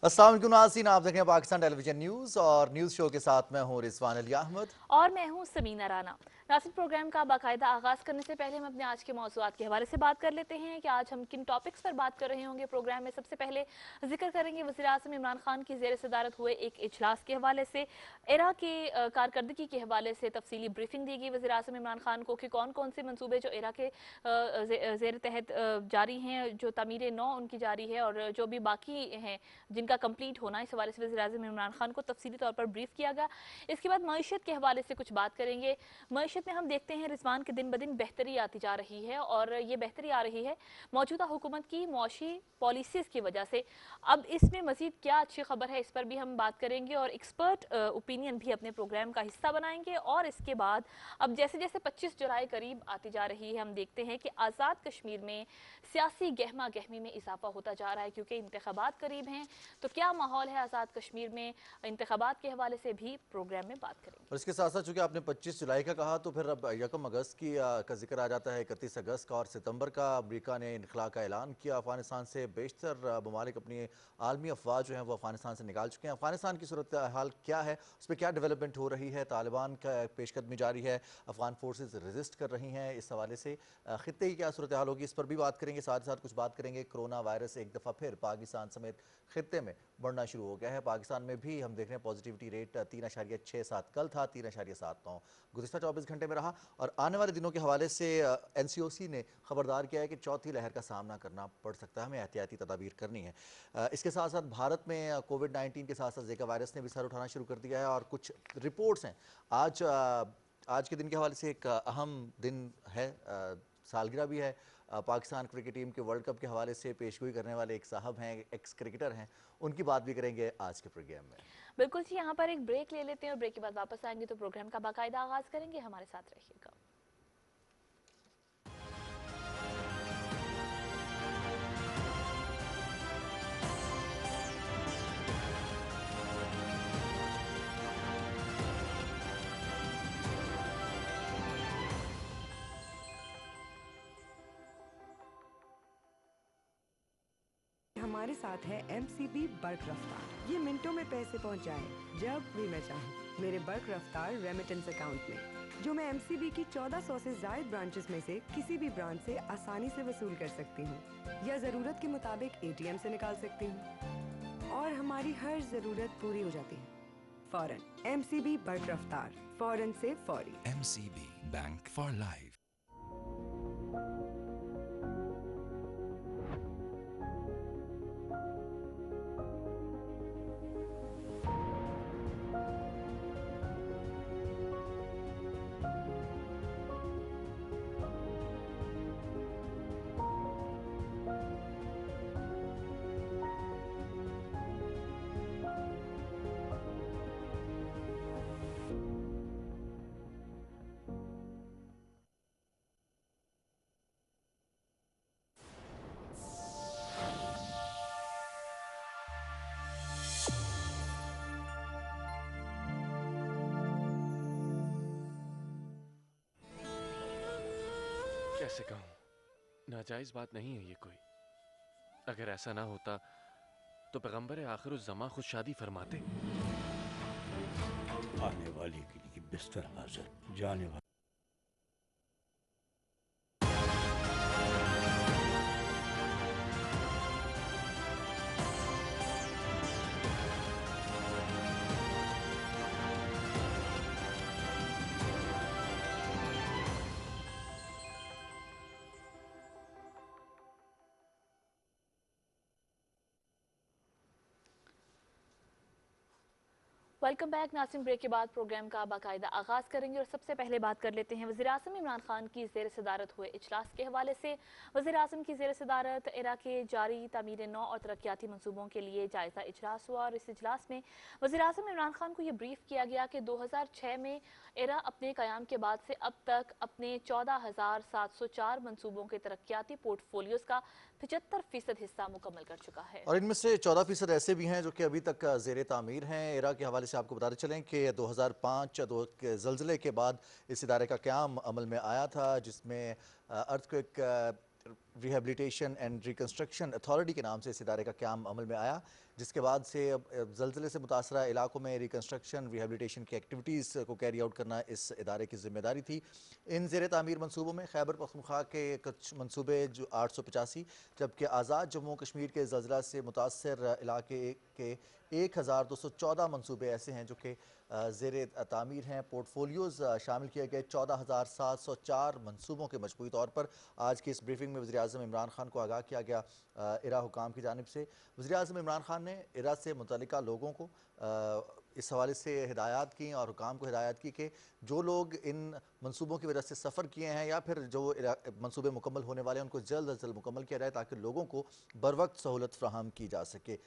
अस्सलाम वालेकुम नाज़रीन, आप देख रहे हैं पाकिस्तान टेलीविजन न्यूज़ और न्यूज़ शो के साथ मैं हूं रिजवान अली अहमद। और मैं हूं समीना राना। नासिर, प्रोग्राम का बाकायदा आगाज करने से पहले हम अपने आज के मौज़ूआत के हवाले से बात कर लेते हैं कि आज हम किन टॉपिक्स पर बात कर रहे होंगे। प्रोग्राम में सबसे पहले जिक्र करेंगे वज़ीर-ए-आज़म इमरान खान की ज़ेर सदारत हुए एक इजलास के हवाले से। एरा के कारकर्दगी के हवाले से तफसीली ब्रीफिंग दी गई वज़ीर-ए-आज़म इमरान खान को कि कौन कौन से मनसूबे जो एरा के ज़ेर तहत जारी हैं, जो तमीर नौ उनकी जारी है और जो भी बाकी हैं जिनका कंप्लीट होना, इस हवाले से वज़ीर-ए-आज़म इमरान खान को तफसीली तौर पर ब्रीफ किया गया। इसके बाद मईशत के हवाले से कुछ बात करेंगे। मईशत में हम देखते हैं रिजवान के दिन ब दिन बेहतरी आती जा रही है और ये बेहतरी आ रही है मौजूदा हुकूमत की मुआशी पॉलिसीज़ की वजह से। अब इसमें मज़ीद क्या अच्छी खबर है, इस पर भी हम बात करेंगे और एक्सपर्ट ओपिनियन भी अपने प्रोग्राम का हिस्सा बनाएंगे। और इसके बाद अब जैसे जैसे 25 जुलाई करीब आती जा रही है, हम देखते हैं कि आज़ाद कश्मीर में सियासी गहमा गहमी में इजाफा होता जा रहा है क्योंकि इंतखाबात करीब हैं। तो क्या माहौल है आज़ाद कश्मीर में, इंतखाबात के हवाले से भी प्रोग्राम में बात करेंगे। और इसके साथ साथ चूंकि आपने 25 जुलाई का कहा तो फिर अब 1 अगस्त का जिक्र आ जाता है, 31 अगस्त का और सितंबर का। अमरीका ने इनखला का ऐलान किया। अफगानिस्तान से बेशतर ममालिक अपनी आलमी अफवाज जो हैं वो अफगानिस्तान से निकाल चुके हैं। अफगानिस्तान की सूरत हाल क्या है, उस पर क्या डेवलपमेंट हो रही है, तालिबान का पेशकदमी जारी है, अफगान फोर्सेज रजिस्ट कर रही हैं, इस हवाले से खित्ते की क्या सूरत हाल होगी, इस पर भी बात करेंगे। साथ ही साथ कुछ बात करेंगे कोरोना वायरस एक दफ़ा फिर पाकिस्तान समेत खित्ते में बढ़ना शुरू हो गया है। पाकिस्तान में भी हम देख रहे हैं पॉजिटिविटी रेट 3.67 कल था, 3.79 गुज़िश्ता 24 घंटे में रहा। और आने वाले दिनों के हवाले से NCOC ने खबरदार किया है कि चौथी लहर का सामना करना पड़ सकता है, हमें एहतियाती तदाबीर करनी है। इसके साथ साथ भारत में कोविड-19 के साथ साथ ज़िका वायरस ने भी सर उठाना शुरू कर दिया है और कुछ रिपोर्ट्स हैं। आज के दिन के हवाले से एक अहम दिन है, सालगिरह भी है। पाकिस्तान क्रिकेट टीम के वर्ल्ड कप के हवाले से पेशगोई करने वाले एक साहब हैं, एक्स क्रिकेटर हैं, उनकी बात भी करेंगे आज के प्रोग्राम में। बिल्कुल जी, यहाँ पर एक ब्रेक ले लेते हैं और ब्रेक के बाद वापस आएंगे तो प्रोग्राम का बाकायदा आगाज करेंगे। हमारे साथ रहिएगा। हमारे साथ है MCB बल्क रफ्तार। ये मिनटों में पैसे पहुंचाए जब भी मैं चाहूँ मेरे बल्क रफ्तार रेमिटेंस अकाउंट में, जो मैं MCB की 1400 से ज्यादा ब्रांचेस में से किसी भी ब्रांच से आसानी से वसूल कर सकती हूँ या जरूरत के मुताबिक ATM से निकाल सकती हूँ और हमारी हर जरूरत पूरी हो जाती है फौरन। MCB बल्क रफ्तार, फौरन से फौरी। MCB bank for life. कैसे कहूँ, नाजायज बात नहीं है ये कोई। अगर ऐसा ना होता तो पैगंबर आखिरुज़्ज़मा खुद शादी फरमाते। आने वाले के लिए बिस्तर हाजिर, जाने वाले वेलकम बैक। नासिम, ब्रेक के बाद प्रोग्राम का बाकायदा आगाज करेंगे और सबसे पहले बात कर लेते हैं वज़ीर-ए-आज़म इमरान खान की ज़ेर सदारत हुए इजलास के हवाले से। वज़ीर-ए-आज़म की ज़ेर सदारत एरा के जारी तामीर नौ और तरक्याती मनसूबों के लिए जायज़ा इजलास हुआ और इस इजलास में वज़ीर-ए-आज़म इमरान खान को ये ब्रीफ किया गया कि 2006 में एरा अपने क़याम के बाद से अब तक अपने 14,704 मनसूबों के तरक्याती पोर्टफोलियोज का 75% हिस्सा मुकम्मल कर चुका है और इनमें से 14% ऐसे भी हैं जो कि अभी तक ज़ेर तामीर हैं। एरा के हवाले से आपको बताते चलें कि 2005 के ज़लज़ले के बाद इस इदारे का क़याम अमल में आया था, जिसमें earthquake rehabilitation and reconstruction authority के नाम से इस इदारे का क़याम अमल में आया। जिसके बाद से अब ज़लज़ले से मुतासरा इलाकों में रिकन्स्ट्रक्शन रिहेबिलिटेशन की एक्टिविटीज़ को कैरी आउट करना इस इदारे की जिम्मेदारी थी। इन ज़ेर तामीर मनसूबों में खैबर पख्तूनख्वा के कुछ मनसूबे जो 885, जबकि आज़ाद जम्मू कश्मीर के ज़लज़ला से मुतासर इलाके के 1214 मनसूबे ऐसे हैं जो कि ज़ेर तामीर हैं। पोर्टफोलियोज़ शामिल किए गए 14,704 मनसूबों के मजमूई तौर पर। आज की इस ब्रीफिंग में वज़ीर-ए-आज़म इमरान खान को आगाह किया गया इरा हुकाम की जानिब से। वज़ीर-ए-आज़म इमरान खान ने इरा से मुतल्लिका लोगों को इस हवाले से हिदायत की और हुकाम को हिदायत की कि जो लोग इन मनसूबों की वजह से सफ़र किए हैं या फिर जो मनसूबे मुकम्मल होने वाले हैं उनको जल्द अज जल्द मुकम्मल किया जाए ताकि लोगों को बर वक्त सहूलत फ्राहम की जा सके।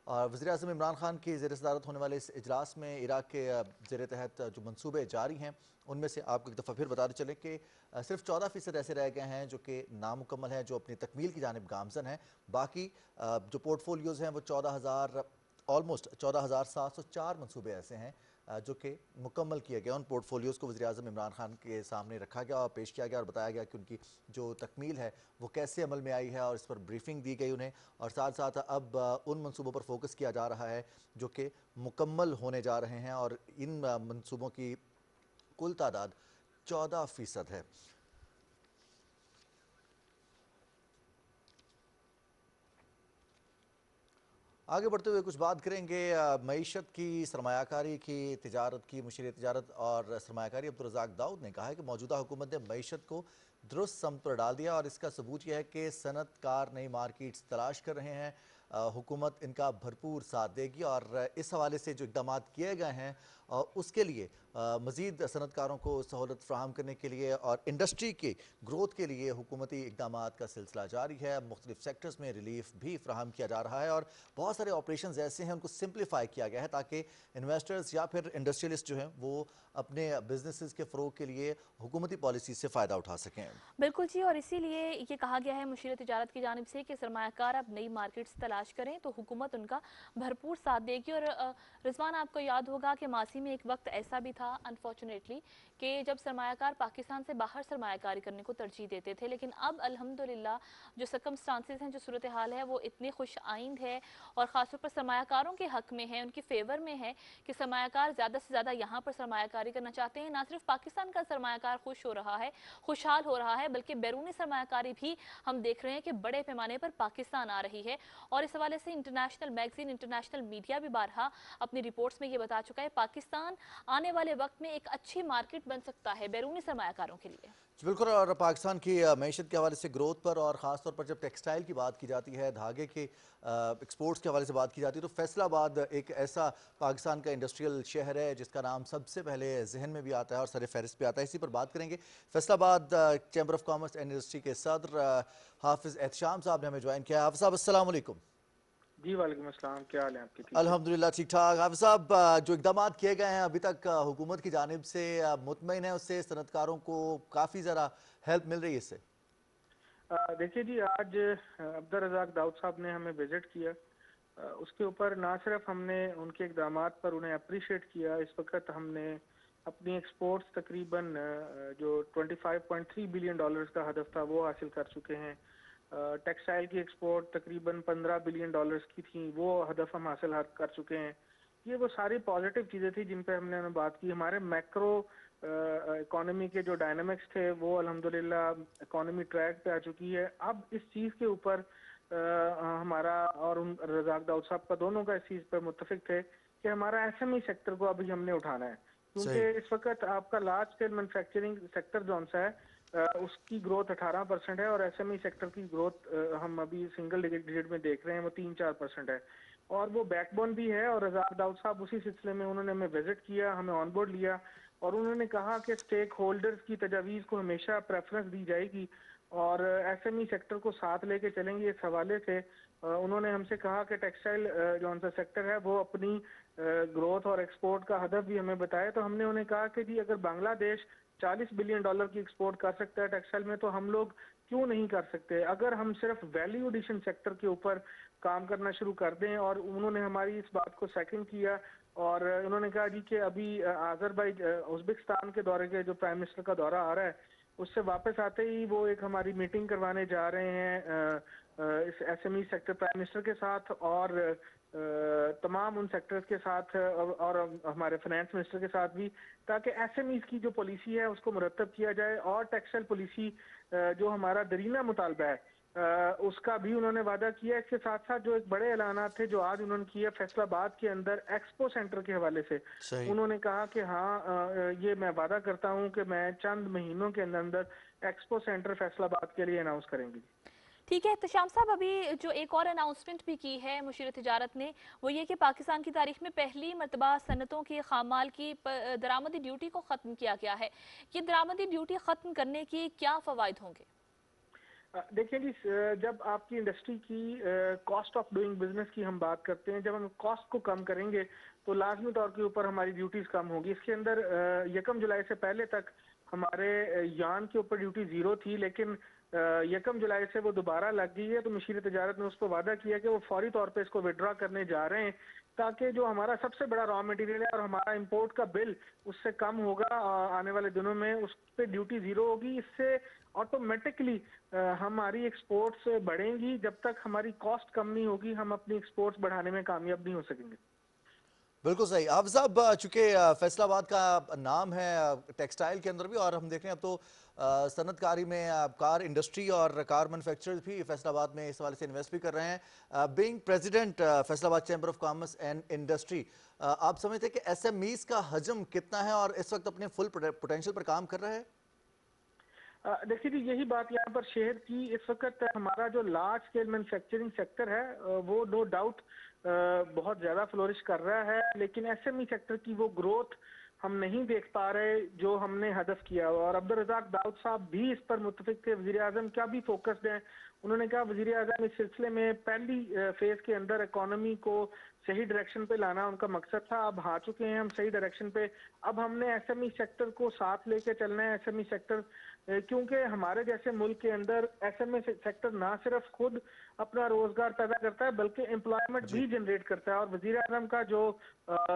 और वज़ीर-ए-आज़म इमरान खान की ज़ेर सदारत होने वाले इस इजलास में इराक़ के ज़ेर तहत जो मनसूबे जारी हैं उनमें से आपको एक दफ़ा फिर बताते चलें कि सिर्फ 14% ऐसे रह गए हैं जो कि नामुकम्मल हैं, जो अपनी तकमील की जानिब गामज़न हैं। बाकी जो पोर्टफोलियोज़ हैं वो 14,704 मनसूबे ऐसे हैं जो कि मुकम्मल किए गए। उन पोर्टफोलियोज़ को वज़ीर-ए-आज़म इमरान खान के सामने रखा गया और पेश किया गया और बताया गया कि उनकी जो तकमील है वो कैसे अमल में आई है और इस पर ब्रीफिंग दी गई उन्हें। और साथ साथ अब उन मनसूबों पर फोकस किया जा रहा है जो कि मुकम्मल होने जा रहे हैं और इन मनसूबों की कुल तादाद 14% है। आगे बढ़ते हुए कुछ बात करेंगे मईशत की, सरमायाकारी की, तिजारत की। मुशीर तिजारत और सरमायाकारी अब्दुल रज़ाक दाऊद ने कहा है कि मौजूदा हुकूमत ने मईशत को दुरुस्त समत पर डाल दिया और इसका सबूत यह है कि सनतकार नई मार्केट्स तलाश कर रहे हैं। हुकूमत इनका भरपूर साथ देगी और इस हवाले से जो इक़दाम किए गए हैं उसके लिए मज़ीद सनतकारों को सहूलत फ़राहम करने के लिए और इंडस्ट्री के ग्रोथ के लिए हुकूमती इक़दाम का सिलसिला जारी है। मुख्तलिफ सेक्टर्स में रिलीफ भी फ़राहम किया जा रहा है और बहुत सारे ऑपरेशंस ऐसे हैं उनको सिंप्लीफाई किया गया है ताकि इन्वेस्टर्स या फिर इंडस्ट्रियलिस्ट जो हैं वो अपने बिजनेसेस के फ़रोग के लिए हुकूमती पॉलिसी से फ़ायदा उठा सकें। बिल्कुल जी, और इसीलिए ये कहा गया है मुशीर तिजारत की जानिब से कि सरमायाकार अब नई मार्केट्स तलाश करें तो हुकूमत उनका भरपूर साथ देगी। और रिजवान, आपको याद होगा कि मासी में एक वक्त ऐसा भी था अनफॉर्चुनेटली कि जब सरमायाकार पाकिस्तान से बाहर सरमायाकारी करने को तरजीह देते थे, लेकिन अब अल्हम्दुलिल्लाह जो सर्कमस्टांसेस हैं, जो सूरत हाल है वो इतनी खुश आइंद है और ख़ासतौर पर सरमायाकारों के हक में है, उनकी फेवर में है कि सरमायाकार ज़्यादा से ज़्यादा यहाँ पर सरमायाकारी करना चाहते हैं। ना सिर्फ पाकिस्तान का सरमायाकार खुश हो रहा है, खुशहाल हो रहा है, बल्कि बैरूनी सरमायाकारी भी हम देख रहे हैं कि बड़े पैमाने पर पाकिस्तान आ रही है। और इस हवाले से इंटरनेशनल मैगजीन, इंटरनेशनल मीडिया भी बारहा अपनी रिपोर्ट्स में ये बता चुका है पाकिस्तान आने वाले वक्त में एक अच्छी मार्केट बन सकता है बैरूनी सरमायाकारों के लिए। बिल्कुल। और पाकिस्तान की मैशत के हवाले से ग्रोथ पर और ख़ास तौर पर जब टेक्सटाइल की बात की जाती है, धागे के एक्सपोर्ट्स के हवाले से बात की जाती है तो फैसलाबाद एक ऐसा पाकिस्तान का इंडस्ट्रियल शहर है जिसका नाम सबसे पहले जहन में भी आता है और सर फहरिस्त भी आता है। इसी पर बात करेंगे। Faisalabad chamber of commerce and industry के सदर हाफिज़ एहतशाम साहब ने हमें ज्वाइन किया है। हाफिज़ साहब अस्सलाम वालेकुम। जी वालेकुम अस्सलाम, क्या हाल है आपके? ठीक है अल्हम्दुलिल्लाह ठीक ठाक। हाफिज़ साहब, जो इक़दाम किए गए हैं अभी तक हुकूमत की जानिब से, मुतमईन है उससे? सनतकारों को काफ़ी ज़रा हेल्प मिल रही है इससे? देखिए जी, आज अब्दुल रज़ाक दाऊद साहब ने हमें विजिट किया। उसके ऊपर ना सिर्फ हमने उनके इक़दाम पर उन्हें अप्रिशिएट किया, इस वक्त हमने अपनी एक्सपोर्ट्स तकरीबन जो 25.3 बिलियन डॉलर्स का हदफ था वो हासिल कर चुके हैं। टेक्सटाइल की एक्सपोर्ट तकरीबन 15 बिलियन डॉलर्स की थी, वो हदफ हम हासिल कर चुके हैं। ये वो सारी पॉजिटिव चीज़ें थी जिन पे हमने बात की। हमारे मैक्रो इकोनॉमी के जो डायनामिक्स थे वो अल्हम्दुलिल्लाह इकोनॉमी ट्रैक पे आ चुकी है। अब इस चीज़ के ऊपर हमारा और रज़ाक दाऊद साहब का दोनों का इस चीज़ पर मुत्तफिक थे कि हमारा एसएमई सेक्टर को अभी हमने उठाना है, क्योंकि इस वक्त आपका लार्ज स्केल मैन्युफैक्चरिंग सेक्टर जो सा है उसकी ग्रोथ 18% है और एसएमई सेक्टर की ग्रोथ हम अभी सिंगल डिजिट में देख रहे हैं, वो 3-4% है और वो बैकबोन भी है। और रज़ाक दाऊद साहब उसी सिलसिले में उन्होंने हमें विजिट किया, हमें ऑन बोर्ड लिया और उन्होंने कहा कि स्टेक होल्डर्स की तजावीज़ को हमेशा प्रेफरेंस दी जाएगी और एसएमई सेक्टर को साथ लेके चलेंगे। इस हवाले से उन्होंने हमसे कहा कि टेक्सटाइल जो सा सेक्टर है वो अपनी ग्रोथ और एक्सपोर्ट का हदफ भी हमें बताए। तो हमने उन्हें कहा कि जी अगर बांग्लादेश 40 बिलियन डॉलर की एक्सपोर्ट कर सकता है टेक्सटाइल में तो हम लोग क्यों नहीं कर सकते, अगर हम सिर्फ वैल्यू एडिशन सेक्टर के ऊपर काम करना शुरू कर दें। और उन्होंने हमारी इस बात को सेकंड किया और उन्होंने कहा जी कि अभी उज़्बेकिस्तान के दौरे के जो प्राइम मिनिस्टर का दौरा आ रहा है उससे वापस आते ही वो एक हमारी मीटिंग करवाने जा रहे हैं इस एसएमई सेक्टर प्राइम मिनिस्टर के साथ और तमाम उन सेक्टर्स के साथ और हमारे फाइनेंस मिनिस्टर के साथ भी, ताकि एसएमईज की जो पॉलिसी है उसको मुरतब किया जाए, और टेक्सटाइल पॉलिसी जो हमारा दरीना मुतालबा है उसका भी उन्होंने वादा किया। इसके साथ साथ जो एक बड़े ऐलानात थे जो आज उन्होंने किए फैसलाबाद के अंदर एक्सपो सेंटर के हवाले से, सही। उन्होंने कहा कि हाँ ये मैं वादा करता हूँ कि मैं चंद महीनों के अंदर अंदर एक्सपो सेंटर फैसलाबाद के लिए अनाउंस करेंगी। ठीक है एहतशाम साहब, अभी जो एक और अनाउंसमेंट भी की है मुशीर तिजारत ने, वो ये कि पाकिस्तान की तारीख में पहली मरतबा सनतों की खामाल की दरामदी ड्यूटी को ख़त्म किया गया है। ये दरामदी ड्यूटी ख़त्म करने के क्या फ़वाइद होंगे? देखिए जी, जब आपकी इंडस्ट्री की कॉस्ट ऑफ डूइंग बिजनेस की हम बात करते हैं, जब हम कॉस्ट को कम करेंगे तो लाजमी तौर के ऊपर हमारी ड्यूटीज कम होगी। इसके अंदर 1 जुलाई से पहले तक हमारे यान के ऊपर ड्यूटी 0 थी, लेकिन 1 जुलाई से वो दोबारा लग गई है। तो मुशीर तिजारत ने उस पर वादा किया कि वो फौरी तौर पे इसको विड्रॉ करने जा रहे हैं, ताकि जो हमारा सबसे बड़ा रॉ मटेरियल है और हमारा इंपोर्ट का बिल उससे कम होगा आने वाले दिनों में, उस पर ड्यूटी 0 होगी। इससे ऑटोमेटिकली हमारी एक्सपोर्ट्स बढ़ेंगी। जब तक हमारी कॉस्ट कम नहीं होगी, हम अपनी एक्सपोर्ट्स बढ़ाने में कामयाब नहीं हो सकेंगे। बिल्कुल सही। आप साहब, चूंकि फैसलाबाद का नाम है टेक्सटाइल के अंदर भी, और हम देख रहे हैं अब तो सनतकारी में कार इंडस्ट्री और कार मैन्युफैक्चरर्स भी फैसलाबाद में इस वाले से इन्वेस्ट भी कर रहे हैं। Being president Faisalabad chamber of commerce and industry, आप समझते हैं कि एसएमईज का हजम कितना है और इस वक्त अपने फुल पोटेंशियल पर काम कर रहा है? देखिए जी, यही बात यहाँ पर शेयर की। इस वक्त हमारा जो लार्ज स्केल मैन्युफैक्चरिंग सेक्टर है वो नो डाउट बहुत ज़्यादा फ्लोरिश कर रहा है, लेकिन एसएमई सेक्टर की वो ग्रोथ हम नहीं देख पा रहे जो हमने हदफ किया हुआ। और अब्दुल रज़ाक दाऊद साहब भी इस पर मुत्तफिक थे, वज़ीर आज़म क्या भी फोकस्ड हैं। उन्होंने कहा वज़ीर आज़म इस सिलसिले में पहली फेज के अंदर इकोनॉमी को सही डायरेक्शन पे लाना उनका मकसद था। अब आ चुके हैं हम सही डायरेक्शन पे। अब हमने एसएमई सेक्टर को साथ लेके चलना है। एसएमई सेक्टर क्योंकि हमारे जैसे मुल्क के अंदर एसएमई सेक्टर ना सिर्फ खुद अपना रोजगार पैदा करता है बल्कि एम्प्लॉयमेंट भी जनरेट करता है। और वज़ीर आज़म का जो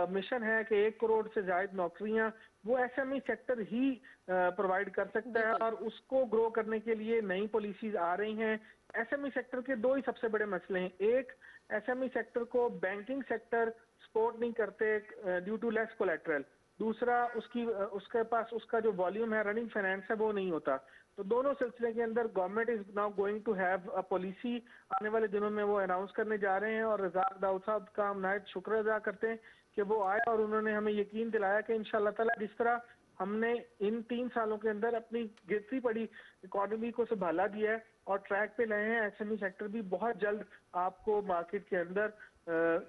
मिशन है कि 1 करोड़ से ज्यादा नौकरियां वो एसएमई सेक्टर ही प्रोवाइड कर सकता है, और उसको ग्रो करने के लिए नई पॉलिसीज आ रही हैं। एसएमई सेक्टर के 2 ही सबसे बड़े मसले हैं। एक, एसएमई सेक्टर को बैंकिंग सेक्टर सपोर्ट नहीं करते ड्यू टू लेस कोलेटरल। दूसरा, उसके पास उसका जो वॉल्यूम है रनिंग फाइनेंस है वो नहीं होता। तो दोनों सिलसिले के अंदर government is now going to have a policy, आने वाले दिनों में वो अनाउंस करने जा रहे हैं। और रज़ाक दाऊद साहब का हम नायत शुक्र अदा करते हैं कि वो आए और उन्होंने हमें यकीन दिलाया कि इंशाअल्लाह ताला जिस तरह हमने इन 3 सालों के अंदर अपनी गिरती पड़ी इकोनॉमी को संभाला दिया है और ट्रैक पे लाए हैं, एसएमई सेक्टर भी बहुत जल्द आपको मार्केट के अंदर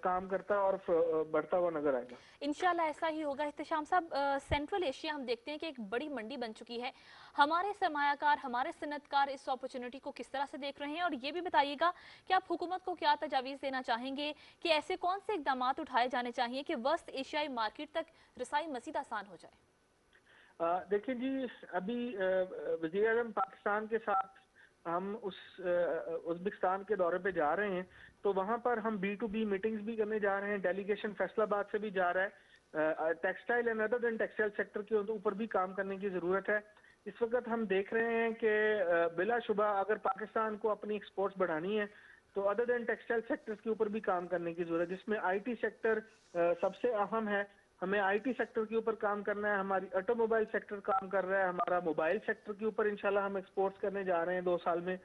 काम करता और बढ़ता हुआ नजर आएगा। इंशाल्लाह ऐसा ही होगा। इhtisham साहब, सेंट्रल एशिया हम देखते हैं कि एक बड़ी मंडी बन चुकी है। हमारे सरमायाकार, हमारे सनतकार इस अपॉर्चुनिटी को किस तरह से देख रहे हैं, और ये भी बताइएगा कि आप हुकूमत को क्या तजावीज़ देना चाहेंगे कि ऐसे कौन से इकदाम उठाए जाने चाहिए कि वस्त एशियाई मार्केट तक रसाई मज़ीद आसान हो जाए? देखिए जी, अभी वज़ीर आज़म पाकिस्तान के साथ हम उज़्बेकिस्तान के दौरे पे जा रहे हैं, तो वहाँ पर हम B2B मीटिंग्स भी करने जा रहे हैं। डेलीगेशन फैसलाबाद से भी जा रहा है। Textile and other than textile sector के ऊपर भी काम करने की ज़रूरत है। इस वक्त हम देख रहे हैं कि बिलाशुबा अगर पाकिस्तान को अपनी एक्सपोर्ट्स बढ़ानी है तो अदर देन टेक्सटाइल सेक्टर्स के ऊपर भी काम करने की ज़रूरत है, जिसमें IT सेक्टर सबसे अहम है। हमें IT सेक्टर के ऊपर काम करना है, हमारी ऑटोमोबाइल सेक्टर काम कर रहा है, हमारा मोबाइल सेक्टर के ऊपर इंशाल्लाह हम एक्सपोर्ट्स करने जा रहे हैं 2 साल में।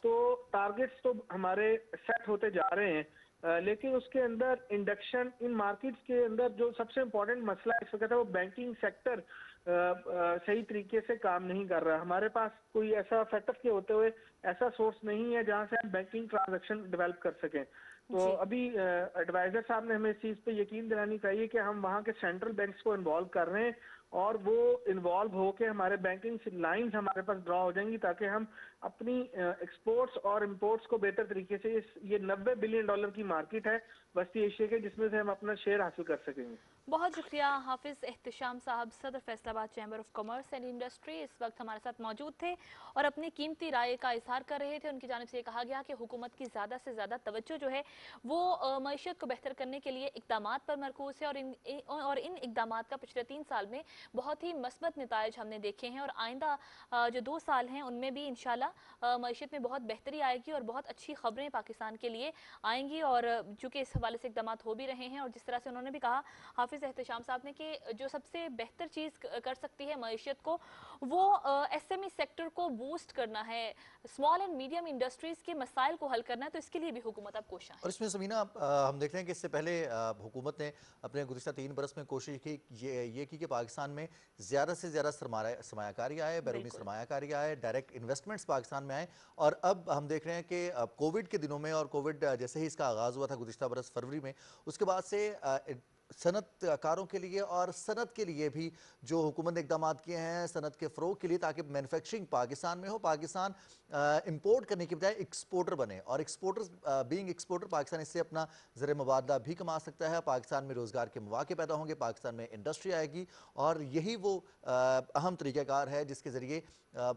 तो टारगेट्स तो हमारे सेट होते जा रहे हैं, लेकिन उसके अंदर इंडक्शन इन मार्केट्स के अंदर जो सबसे इम्पोर्टेंट मसला इस वक्त है वो बैंकिंग सेक्टर सही तरीके से काम नहीं कर रहा। हमारे पास कोई ऐसा सेटअप के होते हुए ऐसा सोर्स नहीं है जहां से हम बैंकिंग ट्रांजैक्शन डेवलप कर सकें। तो अभी एडवाइजर साहब ने हमें इस चीज़ पे यकीन दिलानी चाहिए कि हम वहाँ के सेंट्रल बैंक्स को इन्वॉल्व कर रहे हैं और वो इन्वॉल्व होके हमारे बैंकिंग लाइंस हमारे पास ड्रॉ हो जाएंगी, ताकि हम अपनी एक्सपोर्ट्स और इंपोर्ट्स को बेहतर तरीके से ये $90 बिलियन की मार्केट है वस्ती एशिया के, जिसमें से हम अपना शेयर हासिल कर सकेंगे। बहुत शुक्रिया हाफिज एहतशाम साहब, सदर Faisalabad chamber of commerce and industry, इस वक्त हमारे साथ मौजूद थे और अपनी कीमती राय का इजहार कर रहे थे। उनकी जानिब से कहा गया कि हुकूमत की ज़्यादा से ज़्यादा तवज्जो जो है वो मईशत को बेहतर करने के लिए इकदाम पर मरकूज है, और इन इकदाम का पिछले 3 साल में बहुत ही मस्बत नताइज हमने देखे हैं और आइंदा जो 2 साल हैं उनमें भी इंशाल्लाह मईशत में बहुत बेहतरी आएगी और बहुत अच्छी खबरें पाकिस्तान के लिए आएंगी। और चूँकि इस हवाले से इकदाम हो भी रहे हैं और जिस तरह से उन्होंने भी कहा हाफिज़ एहतशाम साहब ने कि जो सबसे बेहतर चीज़ कर सकती है मईशत को वो SME सेक्टर को बूस्ट करना है, स्मॉल एंड मीडियम इंडस्ट्रीज़ के मसाइल को हल करना है, तो इसके लिए भी हुकूमत अब कोशिश है। और इसमें समीना हम देख रहे हैं कि इससे पहले हुकूमत ने अपने गुज़िश्ता 3 बरस में कोशिश की ये की कि पाकिस्तान में ज़्यादा से ज़्यादा सरमायाकारी आए, बैरूनी सरमायाकारी आए, डायरेक्ट इन्वेस्टमेंट्स पाकिस्तान में आए। और अब हम देख रहे हैं कि कोविड के दिनों में और कोविड जैसे ही इसका आगाज़ हुआ था गुज़िश्ता बरस फरवरी में, उसके बाद से सनतकारों के लिए और सनत के लिए भी जो हुकूमत ने इकदाम किए हैं सनत के फ़रोग के लिए, ताकि मैन्युफैक्चरिंग पाकिस्तान में हो, पाकिस्तान इंपोर्ट करने की बजाय एक्सपोर्टर बने। और बीइंग एक्सपोर्टर पाकिस्तान इससे अपना ज़र मुबादला भी कमा सकता है, पाकिस्तान में रोज़गार के मौके पैदा होंगे, पाकिस्तान में इंडस्ट्री आएगी। और यही वो अहम तरीक़ाकार है जिसके ज़रिए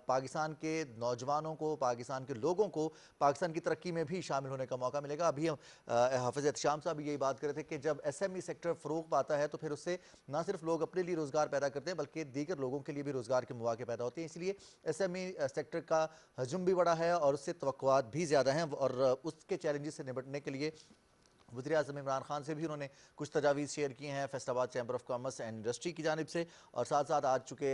पाकिस्तान के नौजवानों को, पाकिस्तान के लोगों को पाकिस्तान की तरक्की में भी शामिल होने का मौका मिलेगा। अभी हम हाफिज़ एहतशाम साहब यही बात कर रहे थे कि जब SME सेक्टर फ़रोग पाता है तो फिर उससे ना सिर्फ लोग अपने लिए रोज़गार पैदा करते हैं बल्कि दीगर लोगों के लिए भी रोज़गार के मौके पैदा होते हैं। इसलिए SME सेक्टर का हजम भी बड़ा है और उससे तवक्कुआत भी ज़्यादा हैं। और उसके चैलेंजेस से निपटने के लिए वज़ीर आज़म इमरान खान से भी उन्होंने कुछ तजावीज़ शेयर की हैं Faisalabad chamber of commerce and industry की जानिब से। और साथ साथ आज चुके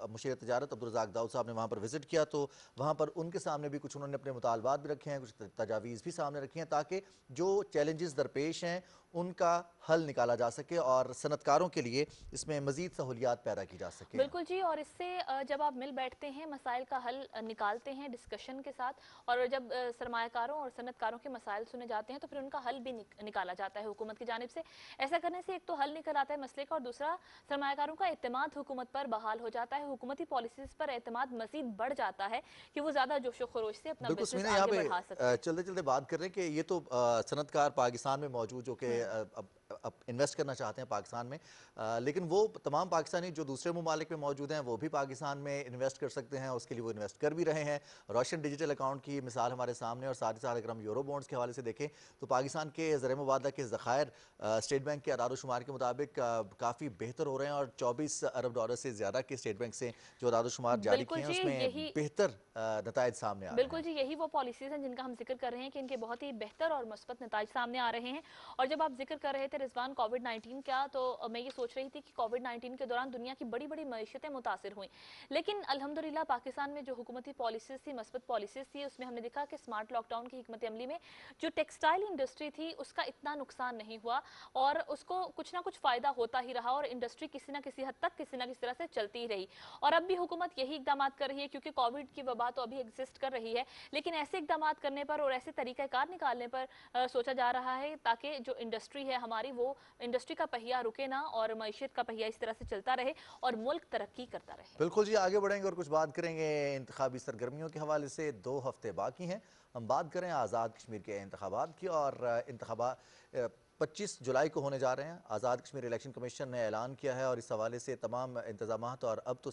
मुशीर तजारत अब्दुल रज़ाक दाऊद साहब ने वहाँ पर विज़िट किया, तो वहाँ पर उनके सामने भी कुछ उन्होंने अपने मुतालबात भी रखे हैं, कुछ तजावीज़ भी सामने रखी हैं, ताकि जो चैलेंजेस दरपेश हैं उनका हल निकाला जा सके और सनतकारों के लिए इसमें मज़ीद सहूलियात पैदा की जा सके। बिल्कुल जी। और इससे जब आप मिल बैठते हैं, मसाइल का हल निकालते हैं डिस्कशन के साथ, और जब सरमायाकारों और सनतकारों के मसाइल सुने जाते हैं तो फिर उनका हल भी निकाला जाता है हुकूमत की जानिब से। ऐसा करने से एक तो हल निकल आता है मसले का और दूसरा सरमायाकारों का एतमाद हुकूमत पर बहाल हो जाता है, हुकूमती पॉलिसीज़ पर एतमाद मज़ीद बढ़ जाता है कि वो ज़्यादा जोशो खरोश से अपना बिजनेस आगे बढ़ा सकते हैं। चलते चलते बात कर रहे हैं कि ये तो सनतकार पाकिस्तान में मौजूद जो कि अब इन्वेस्ट करना चाहते हैं पाकिस्तान में, लेकिन वो तमाम पाकिस्तानी जो दूसरे ममालिक में मौजूद हैं वो भी पाकिस्तान में इन्वेस्ट कर सकते हैं, उसके लिए वो इन्वेस्ट कर भी रहे हैं। रोशन डिजिटल अकाउंट की मिसाल हमारे सामने, और साथ ही साथ अगर हम यूरो बॉन्ड्स के हवाले से देखें तो पाकिस्तान के ज़र मुबादला के ज़खायर स्टेट बैंक के अदाद-ओ-शुमार के मुताबिक काफ़ी बेहतर हो रहे हैं और 24 अरब डॉलर से ज़्यादा के स्टेट बैंक से जो अदाद-ओ-शुमार जारी किए हैं उसमें बेहतर नताइज सामने आ रहे हैं। बिल्कुल जी, यही वो पॉलिसीज़ हैं जिनका हम जिक्र कर रहे हैं कि इनके बहुत ही बेहतर और मुस्बत नताइज सामने आ रहे हैं। और जब आप जिक्र कर रहे थे रिजवान कोविड-19 का, तो मैं ये सोच रही थी कि कोविड-19 के दौरान दुनिया की बड़ी बड़ी मईशतें मुतासिर हुई, लेकिन अल्हम्दुलिल्लाह पाकिस्तान में जो हुकूमती पॉलिसीज़ थी, मस्बत पॉलिसीज़ थी, उसमें हमने देखा कि स्मार्ट लॉकडाउन की हिकमत अमली में जो टेक्सटाइल इंडस्ट्री थी उसका इतना नुकसान नहीं हुआ और उसको कुछ ना कुछ फ़ायदा होता ही रहा और इंडस्ट्री किसी ना किसी हद तक किसी ना किसी तरह से चलती ही रही। और अब भी हुकूमत यही इकदाम कर रही है क्योंकि कोविड की वबा तो अभी एग्जिस्ट कर रही है, लेकिन ऐसे इकदाम करने पर और ऐसे तरीक़ाकार निकालने पर सोचा जा रहा है ताकि जो इंडस्ट्री है हमारी, वो इंडस्ट्री का पहिया रुके ना और मईशत का पहिया इस तरह से चलता रहे और मुल्क तरक्की करता रहे। बिल्कुल जी, आगे बढ़ेंगे और कुछ बात करेंगे इंतखाबी सरगर्मियों के हवाले से। 2 हफ्ते बाकी हैं, हम बात करें आज़ाद कश्मीर के इंतखाबात की। और इंतखाबात 25 जुलाई को होने जा रहे हैं। आज़ाद कश्मीर इलेक्शन कमीशन ने ऐलान किया है और इस हवाले से तमाम इंतजामात और अब तो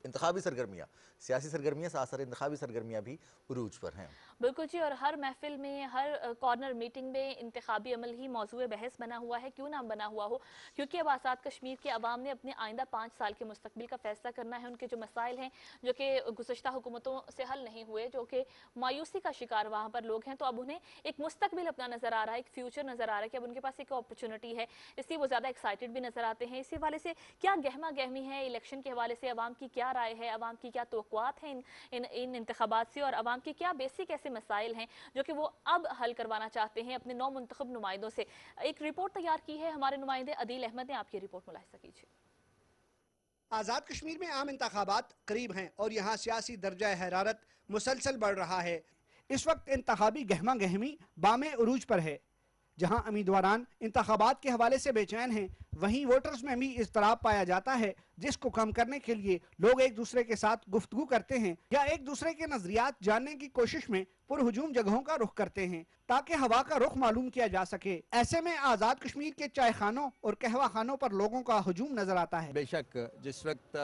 इंतखाबी सरगर्मियाँ, सियासी सरगर्मियाँ साथ साथ इंतखाबी सरगर्मियाँ भी उरूज पर हैं। बिल्कुल जी। और हर महफिल में, हर कॉर्नर मीटिंग में इंतखाबी अमल ही मौजूए बहस बना हुआ है। क्यों ना बना हुआ हो, क्योंकि अब आज़ाद कश्मीर के अवाम ने अपने आइंदा 5 साल के मुस्तकबिल का फैसला करना है। उनके जो मसाइल हैं जो कि गुज़श्ता हुकूमतों से हल नहीं हुए, जो कि मायूसी का शिकार वहाँ पर लोग हैं, तो अब उन्हें एक मुस्तकबिल अपना नज़र आ रहा है, एक फ्यूचर नज़र आ रहा है कि अब उनके पास एक अपॉर्चुनिटी है, इसलिए वो ज़्यादा एक्साइटेड भी नज़र आते हैं। इसी हवाले से क्या गहमा गहमी है इलेक्शन के हवाले से, अवाम की क्या राय है, अवाम की क्या तवक्कुआत हैं इन इंतखाबात से, और अवाम की क्या बेसिक ऐसे मसाइल हैं जो कि वो अब हल करवाना चाहते हैं अपने 9 मुंतखब नुमाइंदों से। एक रिपोर्ट तैयार की है हमारे नुमाइंदे अदील अहमद ने, आप ये रिपोर्ट मुलाहिजा कीजिए। आज़ाद कश्मीर में आम इंतखाबात करीब हैं और यहाँ सियासी दर्जा हरारत मुसलसल बढ़ रहा है। इस वक्त इंतखाबी गहमा गहमी बामे उरूज पर है। जहाँ उम्मीदवारान इंतखाबात के हवाले से बेचैन हैं, वहीं वोटर्स में भी इज़्तिराब पाया जाता है, जिसको कम करने के लिए लोग एक दूसरे के साथ गुफ्तगू करते हैं या एक दूसरे के नजरियात जानने की कोशिश में पुरहुजूम जगहों का रुख करते हैं ताकि हवा का रुख मालूम किया जा सके। ऐसे में आज़ाद कश्मीर के चाय खानों और कहवा खानों पर लोगों का हुजूम नजर आता है। बेशक जिस वक्त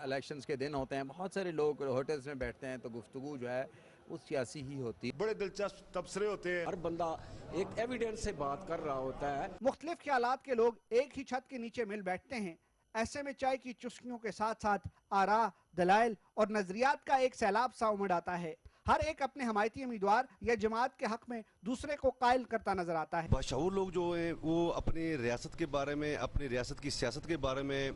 इलेक्शंस के दिन होते हैं, बहुत सारे लोग होटल्स में बैठते हैं तो गुफ्तगू जो है वो सियासी ही होती है। बड़े दिलचस्प तबसरे होते हैं, हर बंदा एक एविडेंस से बात कर रहा होता है। मुख्तलिफ ख्यालात के लोग एक ही छत के नीचे मिल बैठते हैं, ऐसे में चाय की चुस्कियों के साथ साथ आरा, दलाइल और नजरियात का एक सैलाब सा उमड़ आता है। हर एक अपने हमायती उम्मीदवार या जमात के हक में दूसरे को कायल करता नजर आता है। बाशऊर लोग जो है वो अपनी रियासत के बारे में, अपनी रियासत की सियासत के बारे में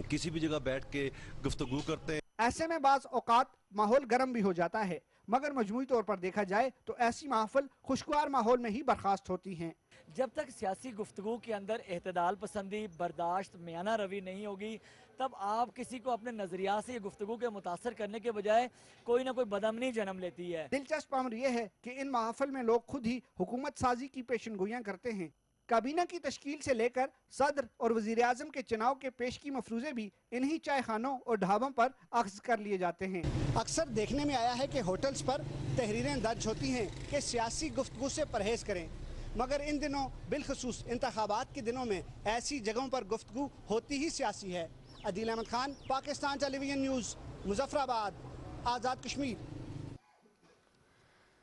किसी भी जगह बैठ के गुफ्तगू करते हैं। ऐसे में बाज औकात माहौल गर्म भी हो जाता है, मगर मजमूई तौर पर देखा जाए तो ऐसी महफिल खुशगवार माहौल में ही बर्खास्त होती हैं। जब तक सियासी गुफ्तगू के अंदर एतदाल पसंदी, बर्दाश्त, मियाना रवि नहीं होगी, तब आप किसी को अपने नजरिया से गुफ्तगू के मुतासर करने के बजाय कोई ना कोई बदअमनी जन्म लेती है। दिलचस्प अमर यह है कि इन महफिल में लोग खुद ही हुकूमत साजी की पेशनगोइयां करते हैं। काबीना की तश्कील से लेकर सदर और वजीर आजम के चुनाव के पेश की मफरूजे भी इन्हीं चाय खानों और ढाबों पर अख्ज़ कर लिए जाते हैं। अक्सर देखने में आया है कि होटल्स पर तहरीरें दर्ज होती हैं कि सियासी गुफ्तगू से परहेज करें, मगर इन दिनों बिलखसूस इंतखाबात के दिनों में ऐसी जगहों पर गुफ्तगू होती ही सियासी है। Adeel Ahmad Khan, Pakistan television news, Muzaffarabad, Azad Kashmir.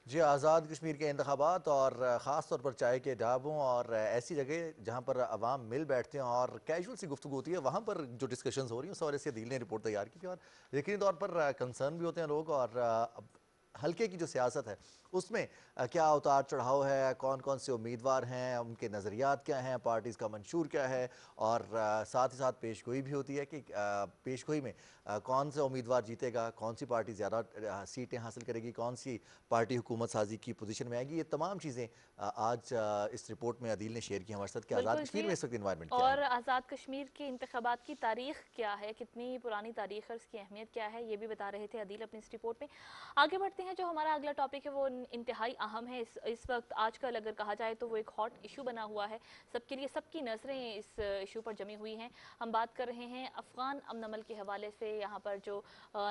जी, आज़ाद कश्मीर के इंतखाबात और ख़ास तौर पर चाय के ढाबों और ऐसी जगह जहाँ पर अवाम मिल बैठते हैं और कैजुअल सी गुफ्तगू होती है, वहाँ पर जो डिस्कशंस हो रही हैं उस हवाले से अदील ने रिपोर्ट तैयार की थी। और यकीनी तौर पर कंसर्न भी होते हैं लोग, और हल्के की जो सियासत है उसमें क्या उतार चढ़ाव है, कौन कौन से उम्मीदवार हैं, उनके नज़रियात क्या हैं, पार्टीज़ का मंशूर क्या है, और साथ ही साथ पेशगोई भी होती है कि पेशगोई में कौन सा उम्मीदवार जीतेगा, कौन सी पार्टी ज़्यादा सीटें हासिल करेगी, कौन सी पार्टी हुकूमत साजी की पोजीशन में आएगी। ये तमाम चीज़ें आज इस रिपोर्ट में अदील ने शेयर की हमारे साथ कि आज़ाद कश्मीर में इस वक्त इन्वायरमेंट क्या और है। आज़ाद कश्मीर के इंतखाबात की तारीख क्या है, कितनी पुरानी तारीख है, उसकी अहमियत क्या है, ये भी बता रहे थे अदील अपनी इस रिपोर्ट में। आगे बढ़ते हैं, जो हमारा अगला टॉपिक है वो इंतहाई अहम है इस वक्त। आजकल अगर कहा जाए तो वो एक हॉट इशू बना हुआ है सबके लिए, सबकी नज़रें इस इशू पर जमी हुई हैं। हम बात कर रहे हैं अफ़गान अमन अमल के हवाले से। यहाँ पर जो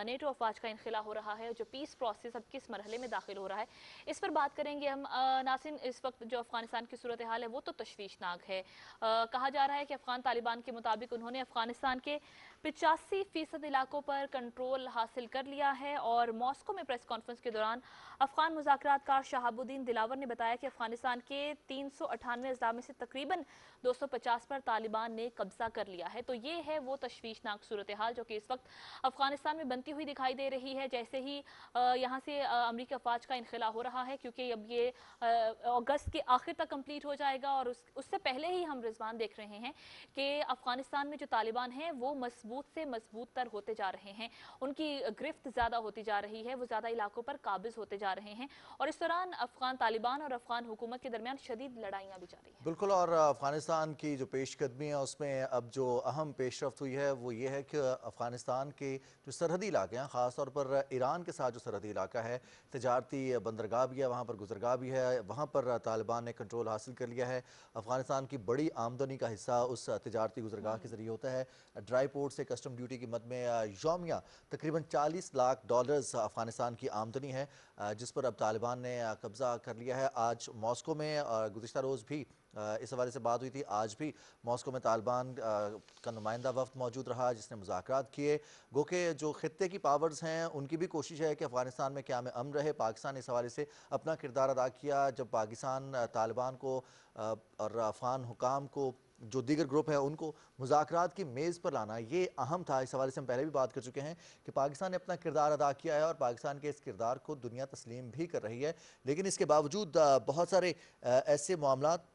नेटो अफवाज का इनखिला हो रहा है, जो पीस प्रोसेस अब किस मरहले में दाखिल हो रहा है, इस पर बात करेंगे हम। नासिन, इस वक्त जो अफगानिस्तान की सूरत हाल है वो तो तशवीशनाक है। कहा जा रहा है कि अफगान तालिबान के मुताबिक उन्होंने अफगानिस्तान के 85% इलाकों पर कंट्रोल हासिल कर लिया है। और मॉस्को में प्रेस कॉन्फ्रेंस के दौरान अफगान मुज़ाकरातकार शहाबुद्दीन दिलावर ने बताया कि अफगानिस्तान के 398 अजला में से तकरीबन 250 पर तालिबान ने कब्जा कर लिया है। तो ये है वो तशवीशनाक सूरत हाल जो कि इस वक्त अफगानिस्तान में बनती हुई दिखाई दे रही है। जैसे ही यहाँ से अमरीकी अफवाज का इनखिला हो रहा है, क्योंकि अब ये अगस्त के आखिर तक कंप्लीट हो जाएगा, और उससे पहले ही हम रिजवान देख रहे हैं कि अफगानिस्तान में जो तालिबान हैं वो मजबूत से मजबूत तर होते जा रहे हैं, उनकी गिरफ्त ज़्यादा होती जा रही है, वो ज़्यादा इलाकों पर काबिज होते जा रहे हैं। और इस दौरान अफगान तालिबान और अफगान हुकूमत के दरमियान शदीद लड़ाइयाँ भी जारी हैं। बिल्कुल, और अफगानिस्तान की जो पेशकदमी है उसमें अब जो अहम पेशरफ्त हुई है वो ये है कि अफगानिस्तान के जो सरहदी इलाके हैं, ख़ास तौर पर ईरान के साथ जो सरहदी इलाका है, तजारती बंदरगाह भी है, वहाँ पर गुजरगाह भी है, वहाँ पर तालिबान ने कंट्रोल हासिल कर लिया है। अफगानिस्तान की बड़ी आमदनी का हिस्सा उस तजारती गुजरगाह के ज़रिए होता है। ड्राई पोर्ट से कस्टम ड्यूटी की मद में यौमिया तकरीबन $40 लाख अफगानिस्तान की आमदनी है, जिस पर अब तालिबान ने कब्ज़ा कर लिया है। आज मॉस्को में गुज़िश्ता रोज़ भी इस हवाले से बात हुई थी। आज भी मॉस्को में तालिबान का नुमाइंदा वफ्द मौजूद रहा जिसने मुज़ाकरात किए। गो के जो खित्ते की पावर्स हैं उनकी भी कोशिश है कि अफ़गानिस्तान में क़याम अमन रहे। पाकिस्तान ने इस हवाले से अपना किरदार अदा किया। जब पाकिस्तान तालिबान को और अफ़गान हुकाम को, जो दीगर ग्रुप है, उनको मुज़ाकरात की मेज़ पर लाना ये अहम था। इस हवाले से हम पहले भी बात कर चुके हैं कि पाकिस्तान ने अपना किरदार अदा किया है और पाकिस्तान के इस किरदार को दुनिया तस्लीम भी कर रही है। लेकिन इसके बावजूद बहुत सारे ऐसे मामलात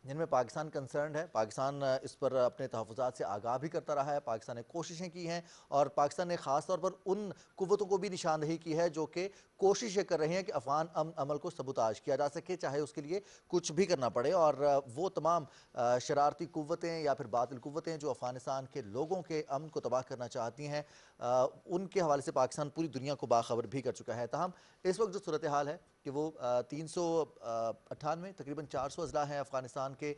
जिनमें पाकिस्तान कंसर्न है, पाकिस्तान इस पर अपने तहफ़्फ़ुज़ात से आगाह भी करता रहा है। पाकिस्तान ने कोशिशें की हैं और पाकिस्तान ने ख़ास तौर पर उन कुव्वतों को भी निशानदेही की है जो कि कोशिश ये कर रही हैं कि अफ़गान अमल को सबूताज किया जा सके, चाहे उसके लिए कुछ भी करना पड़े। और वो तमाम शरारती कुव्वतें या फिर बातिल कुव्वतें जो अफ़गानिस्तान के लोगों के अमन को तबाह करना चाहती हैं, उनके हवाले से पाकिस्तान पूरी दुनिया को बाखबर भी कर चुका है। ताहम इस वक्त जो सूरत हाल है कि वो 398 तकरीबन 400 अजला हैं अफ़गानिस्तान के,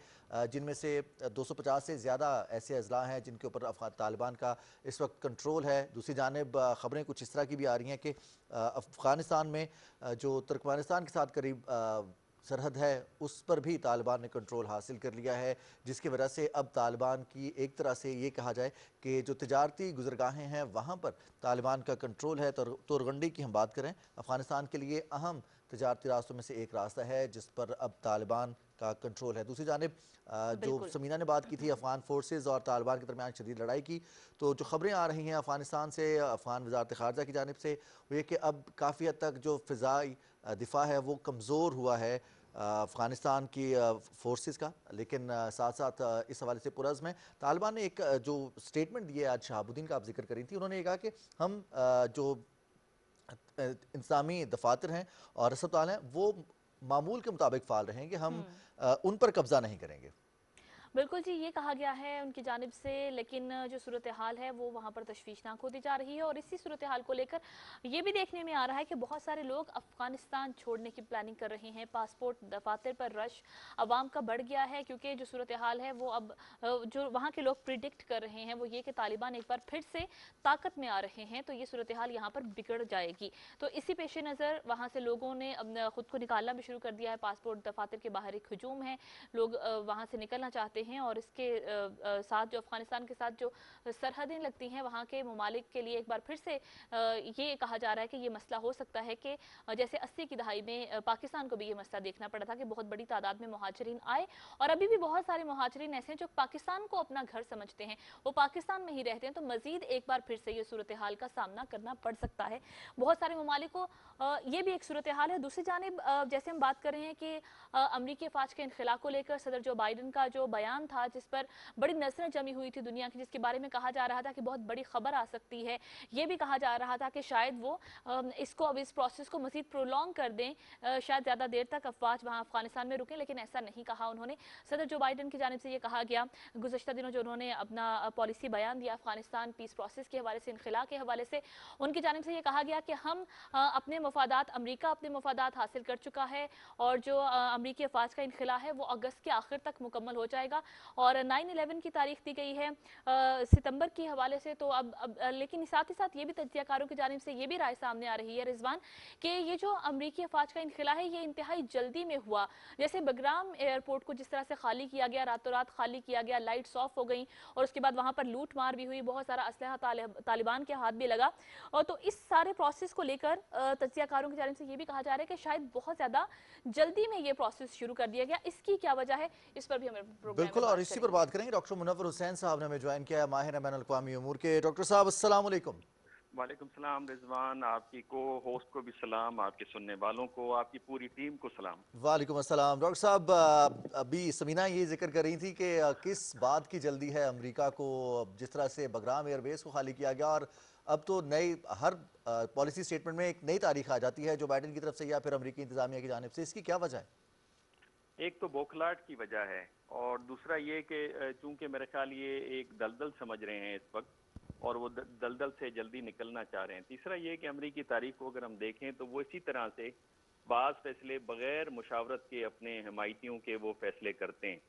जिनमें से 250 से ज़्यादा ऐसे अजला हैं जिनके ऊपर तालिबान का इस वक्त कंट्रोल है। दूसरी जानिब ख़बरें कुछ इस तरह की भी आ रही हैं कि अफ़गानिस्तान में जो तुर्कमेनिस्तान के साथ करीब सरहद है उस पर भी तालिबान ने कंट्रोल हासिल कर लिया है, जिसकी वजह से अब तालिबान की एक तरह से ये कहा जाए कि जो तिजारती गुजरगाहें हैं वहाँ पर तालिबान का कंट्रोल है। तोरगंडी की हम बात करें, अफ़गानिस्तान के लिए अहम तजारती रास्तों में से एक रास्ता है जिस पर अब तालिबान का कंट्रोल है। दूसरी जानिब जो समीना ने बात की थी अफगान फोर्सेज और तालिबान के दरमियान शदीद लड़ाई की, तो जो खबरें आ रही हैं अफगानिस्तान से, अफगान वजारत ख़ारजा की जानिब से, वो ये कि अब काफ़ी हद तक जो फ़िज़ाई दिफा है वो कमज़ोर हुआ है अफ़गानिस्तान की फोर्सेस का। लेकिन साथ साथ इस हवाले से पुरज़्म है। तालिबान ने एक जो स्टेटमेंट दिए आज शहाबुद्दीन का आप जिक्र करी थी, उन्होंने ये कहा कि हम जो इंतज़ामी दफातर हैं और अस्पताल हैं वो मामूल के मुताबिक फ़ाल रहेंगे, हम उन पर कब्ज़ा नहीं करेंगे। बिल्कुल जी, ये कहा गया है उनकी जानिब से। लेकिन जो सूरत हाल है वो वहाँ पर तशवीशनाक होती जा रही है और इसी सूरत हाल को लेकर ये भी देखने में आ रहा है कि बहुत सारे लोग अफगानिस्तान छोड़ने की प्लानिंग कर रहे हैं। पासपोर्ट दफातर पर रश अवाम का बढ़ गया है क्योंकि जो सूरत हाल है वो अब जो वहाँ के लोग प्रिडिक्ट कर रहे हैं वो ये कि तालिबान एक बार फिर से ताकत में आ रहे हैं, तो ये सूरत हाल यहाँ पर बिगड़ जाएगी। तो इसी पेश नज़र वहाँ से लोगों ने खुद को निकालना भी शुरू कर दिया है। पासपोर्ट दफातर के बाहर एक हजूम है, लोग वहाँ से निकलना चाहते हैं और इसके साथ जो अफगानिस्तान के साथ जो सरहदें लगती हैं वहाँ के ममालिक के लिए एक बार फिर से ये कहा जा रहा है कि ये मसला हो सकता है कि जैसे 80 की दहाई में पाकिस्तान को भी ये मसला देखना पड़ा था कि बहुत बड़ी तादाद में मुहाजिरीन आए और अभी भी बहुत सारे मुहाजिरीन ऐसे हैं जो पाकिस्तान को अपना घर समझते हैं, वो पाकिस्तान में ही रहते हैं। तो मजीद एक बार फिर से ये सूरत हाल का सामना करना पड़ सकता है बहुत सारे ममालिक को। ये भी एक सूरत हाल है। दूसरी जानिब जैसे हम बात कर रहे हैं कि अमरीकी अफवाज के इनखिला को लेकर सदर जो बाइडन का जो बयान था जिस पर बड़ी नजरें जमी हुई थी दुनिया की, जिसके बारे में कहा जा रहा था कि बहुत बड़ी खबर आ सकती है, ये भी कहा जा रहा था कि शायद वो इसको अब इस प्रोसेस को मजीद प्रोलॉन्ग कर दें, शायद ज़्यादा देर तक अफवाज वहाँ अफगानिस्तान में रुकें, लेकिन ऐसा नहीं कहा उन्होंने। सदर जो बाइडन की जानिब से ये कहा गया गुज़श्ता दिनों जो उन्होंने अपना पॉलिसी बयान दिया अफगानिस्तान पीस प्रोसेस के हवाले से, इनखिला के हवाले से, उनकी जानिब से ये कहा गया कि हम अपने मफादात, अमरीका अपने मफादात हासिल कर चुका है और जो अमरीकी अफवाज का इनखिला है वो अगस्त के आखिर तक मुकम्मल हो जाएगा। और 9/11 की तारीख दी गई है सितंबर के हवाले से। तो अब लेकिन साथ ही साथ ये भी तज्जियाकारों की जानिब से ये भी राय सामने आ रही है रिजवान कि ये जो अमरीकी अफवाज का इनखिला है ये इंतहाई जल्दी में हुआ। जैसे बगराम एयरपोर्ट को जिस तरह से खाली किया गया, रातों रात खाली किया गया, लाइट्स ऑफ हो गई और उसके बाद वहाँ पर लूट मार भी हुई, बहुत सारा असलहा तालिबान के हाथ भी लगा। और तो इस सारे प्रोसेस को लेकर तज्जियाकारों की जानिब से ये भी कहा जा रहा है कि शायद बहुत ज़्यादा जल्दी में ये प्रोसेस शुरू कर दिया गया। इसकी क्या वजह है, इस पर भी हमें प्रोग्राम बिल्कुल, और इसी पर बात करेंगे। डॉक्टर मुनव्वर हुसैन साहब ने हमें ज्वाइन किया है, माहिर बैन अल-अक़वामी उमूर के। डॉक्टर साहब अस्सलाम वालेकुम। वालेकुम सलाम रिजवान, आपकी को होस्ट को भी सलाम, आपके सुनने वालों को, आपकी पूरी टीम को सलाम। वालेकुम अस्सलाम। डॉक्टर साहब अभी समीना ये जिक्र कर रही थी कि किस बात की जल्दी है अमेरिका को, जिस तरह से बगराम एयरबेस को खाली किया गया और अब तो नई हर पॉलिसी स्टेटमेंट में एक नई तारीख आ जाती है जो बाइडेन की तरफ से या फिर अमेरिकी इंतजामिया की जानिब से, इसकी क्या वजह है? एक तो बौखलाहट की वजह है और दूसरा ये कि चूंकि मेरे ख्याल ये एक दलदल समझ रहे हैं इस वक्त और वो दलदल से जल्दी निकलना चाह रहे हैं। तीसरा ये कि अमेरिकी तारीख को अगर हम देखें तो वो इसी तरह से बाज़ फैसले बगैर मुशावरत के अपने हमायतियों के वो फैसले करते हैं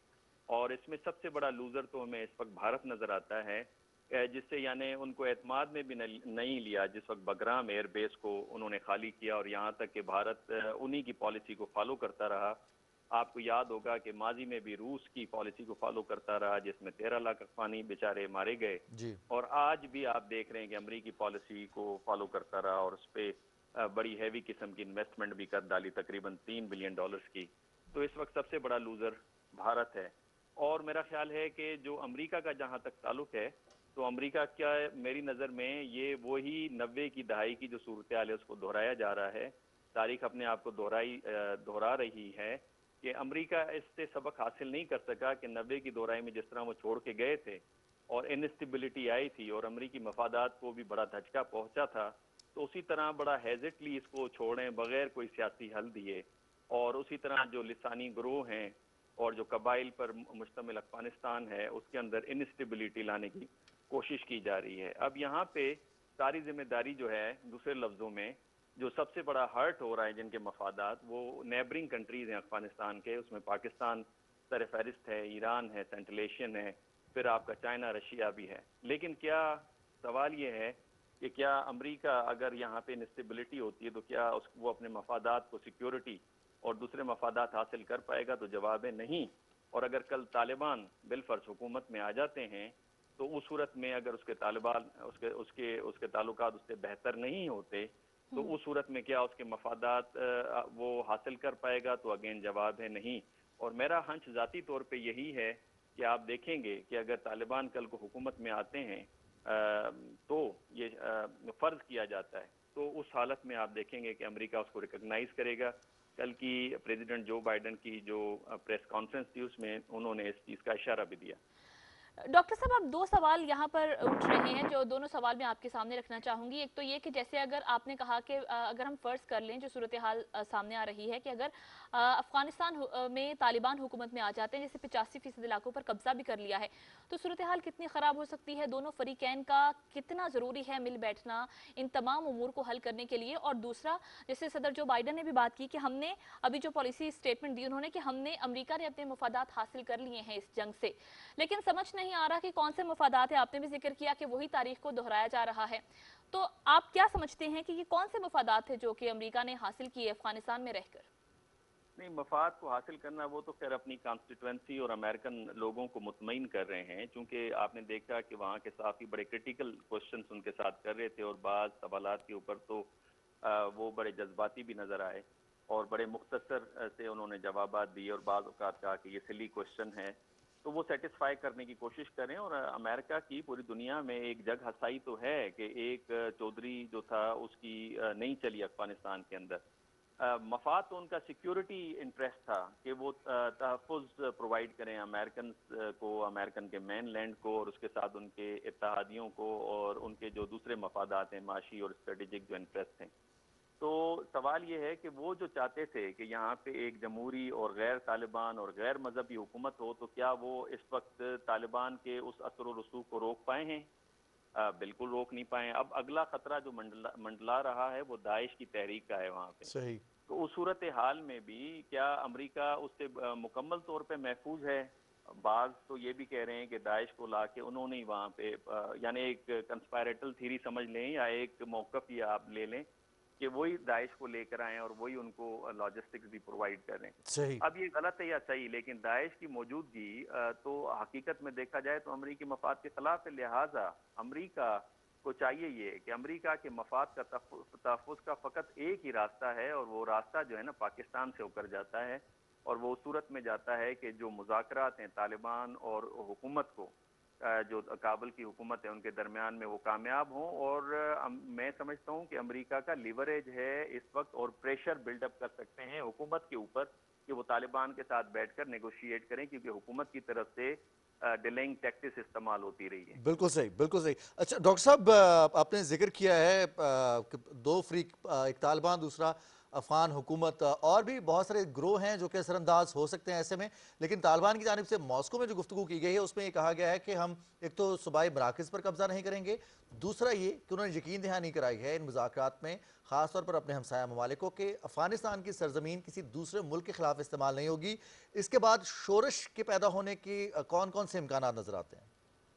और इसमें सबसे बड़ा लूज़र तो हमें इस वक्त भारत नज़र आता है, जिससे यानी उनको एतमाद में भी नहीं लिया जिस वक्त बगराम एयरबेस को उन्होंने खाली किया और यहाँ तक कि भारत उन्हीं की पॉलिसी को फॉलो करता रहा। आपको याद होगा कि माजी में भी रूस की पॉलिसी को फॉलो करता रहा जिसमें 13 लाख अफगानी बेचारे मारे गए और आज भी आप देख रहे हैं कि अमेरिकी पॉलिसी को फॉलो करता रहा और उस पर बड़ी हैवी किस्म की इन्वेस्टमेंट भी कर डाली, तकरीबन $3 बिलियन की। तो इस वक्त सबसे बड़ा लूजर भारत है और मेरा ख्याल है कि जो अमेरिका का जहाँ तक ताल्लुक है तो अमेरिका क्या मेरी नज़र में ये वही 90 की दहाई की जो सूरत हाल है उसको दोहराया जा रहा है। तारीख अपने आप को दोहरा रही है कि अमेरिका इससे सबक हासिल नहीं कर सका कि 90 की दौराई में जिस तरह वो छोड़ के गए थे और इनस्टेबिलिटी आई थी और अमेरिकी मफादात को भी बड़ा धचका पहुंचा था, तो उसी तरह बड़ा हेजिटली इसको छोड़ें बगैर कोई सियासी हल दिए। और उसी तरह जो लिसानी ग्रोह हैं और जो कबाइल पर मुश्तमिल अफगानिस्तान है उसके अंदर इनस्टेबिलिटी लाने की कोशिश की जा रही है। अब यहाँ पे सारी जिम्मेदारी जो है, दूसरे लफ्जों में जो सबसे बड़ा हर्ट हो रहा है जिनके मफादात, वो नेबरिंग कंट्रीज हैं अफगानिस्तान के, उसमें पाकिस्तान सर फहरिस्त है, ईरान है, सेंट्रल एशियन है, फिर आपका चाइना, रशिया भी है। लेकिन क्या सवाल ये है कि क्या अमेरिका अगर यहाँ पे इंस्टेबिलिटी होती है तो क्या वो अपने मफादात को सिक्योरिटी और दूसरे मफादात हासिल कर पाएगा? तो जवाब है नहीं। और अगर कल तालिबान बिलफर्ज हुकूमत में आ जाते हैं तो उस सूरत में अगर उसके तालिबान उसके ताल्लुकात उससे बेहतर नहीं होते तो उस सूरत में क्या उसके मफादात वो हासिल कर पाएगा? तो अगेन जवाब है नहीं। और मेरा हंच ज़ाती तौर पे यही है कि आप देखेंगे कि अगर तालिबान कल को हुकूमत में आते हैं तो ये फ़र्ज किया जाता है, तो उस हालत में आप देखेंगे कि अमेरिका उसको रिकॉग्नाइज करेगा। कल की प्रेसिडेंट जो बाइडन की जो प्रेस कॉन्फ्रेंस थी उसमें उन्होंने इस चीज़ का इशारा भी दिया। डॉक्टर साहब, अब दो सवाल यहाँ पर उठ रहे हैं जो दोनों सवाल मैं आपके सामने रखना चाहूंगी। एक तो ये कि जैसे अगर आपने कहा कि अगर हम फर्ज कर लें जो सूरत हाल सामने आ रही है कि अगर अफगानिस्तान में तालिबान हुकूमत में आ जाते हैं, जैसे 85% इलाकों पर कब्जा भी कर लिया है, तो सूरत हाल कितनी ख़राब हो सकती है? दोनों फरीकैन का कितना ज़रूरी है मिल बैठना इन तमाम उमूर को हल करने के लिए? और दूसरा, जैसे सदर जो बाइडन ने भी बात की कि हमने अभी जो पॉलिसी स्टेटमेंट दी उन्होंने कि हमने अमेरिका ने अपने मफादात हासिल कर लिए हैं इस जंग से, लेकिन समझ नहीं आ रहा कि कौन से मफादात है। आपने भी जिक्र किया कि वही तारीख को दोहराया जा रहा है, तो आप क्या समझते हैं कि ये कौन से मफादात है जो कि अमेरिका ने हासिल किए अफगानिस्तान में रहकर? नहीं, मफाद को हासिल करना वो तो खैर अपनी कॉन्स्टिट्यूंसी और अमेरिकन लोगों को मुतमईन कर रहे हैं, क्योंकि आपने देखा कि वहाँ के साथ ही बड़े क्रिटिकल क्वेश्चंस उनके साथ कर रहे थे और बाज़ सवालात के ऊपर तो वो बड़े जज्बाती भी नज़र आए और बड़े मुख्तसर से उन्होंने जवाबात दिए और बाज़ औक़ात कहा कि ये सिली क्वेश्चन है, तो वो सेटिस्फाई करने की कोशिश करें। और अमेरिका की पूरी दुनिया में एक जग हसाई तो है कि एक चौधरी जो था उसकी नहीं चली अफगानिस्तान के अंदर। मफाद तो उनका सिक्योरिटी इंटरेस्ट था कि वो तहफ़्फ़ुज़ प्रोवाइड करें अमेरिकन को, अमेरिकन के मेन लैंड को और उसके साथ उनके इत्तेहादियों को और उनके जो दूसरे मफादात हैं माशी और स्ट्रेटेजिक जो इंटरेस्ट हैं। तो सवाल ये है कि वो जो चाहते थे कि यहाँ पे एक जमहूरी और गैर तालिबान और गैर मजहबी हुकूमत हो, तो क्या वो इस वक्त तालिबान के उस असर व रसूख को रोक पाए हैं? बिल्कुल रोक नहीं पाए। अब अगला खतरा जो मंडला रहा है वो दाइश की तहरीक का है वहाँ पे। सही। तो उस सूरत हाल में भी क्या अमेरिका उससे मुकम्मल तौर पे महफूज है? बाज़ तो ये भी कह रहे हैं कि दाइश को लाके उन्होंने ही वहाँ पे यानी एक कंस्पायरेटल थ्योरी समझ लें या एक मौक़िफ़ ही आप ले लें कि वही दाइश को लेकर आए और वही उनको लॉजिस्टिक्स भी प्रोवाइड कर रहे हैं। सही। अब ये गलत है या सही, लेकिन दाइश की मौजूदगी तो हकीकत में देखा जाए तो अमरीकी मफाद के खिलाफ है। लिहाजा अमरीका को चाहिए ये कि अमरीका के मफाद का तहफ़्फ़ुज़ का फ़कत एक ही रास्ता है और वो रास्ता जो है ना पाकिस्तान से होकर जाता है और वो सूरत में जाता है कि जो मुज़ाकरात हैं तालिबान और हुकूमत को जो काबुल की हुकूमत है उनके दरमियान में वो कामयाब हों। और मैं समझता हूँ कि अमेरिका का लीवरेज है इस वक्त और प्रेशर बिल्डअप कर सकते हैं हुकूमत के ऊपर कि वो तालिबान के साथ बैठकर नेगोशिएट करें, क्योंकि हुकूमत की तरफ से डिलेइंग टैक्टिस इस्तेमाल होती रही है। बिल्कुल सही, बिल्कुल सही। अच्छा डॉक्टर साहब, आपने जिक्र किया है कि दो फ्रीक, एक तालिबान, दूसरा अफ़गान हुकूमत, और भी बहुत सारे ग्रोह हैं जो कि असरअंदाज हो सकते हैं ऐसे में, लेकिन तालिबान की जानिब से मॉस्को में जो गुफ्तगू की गई है उसमें ये कहा गया है कि हम एक तो सूबाई मराकज़ पर कब्जा नहीं करेंगे, दूसरा ये कि उन्होंने यकीन दहानी कराई है इन मुज़ाकरात में ख़ासतौर पर अपने हमसाया ममालिकों के अफ़गानिस्तान की सरजमीन किसी दूसरे मुल्क के खिलाफ इस्तेमाल नहीं होगी। इसके बाद शोरश के पैदा होने की कौन कौन से इम्कान नज़र आते हैं?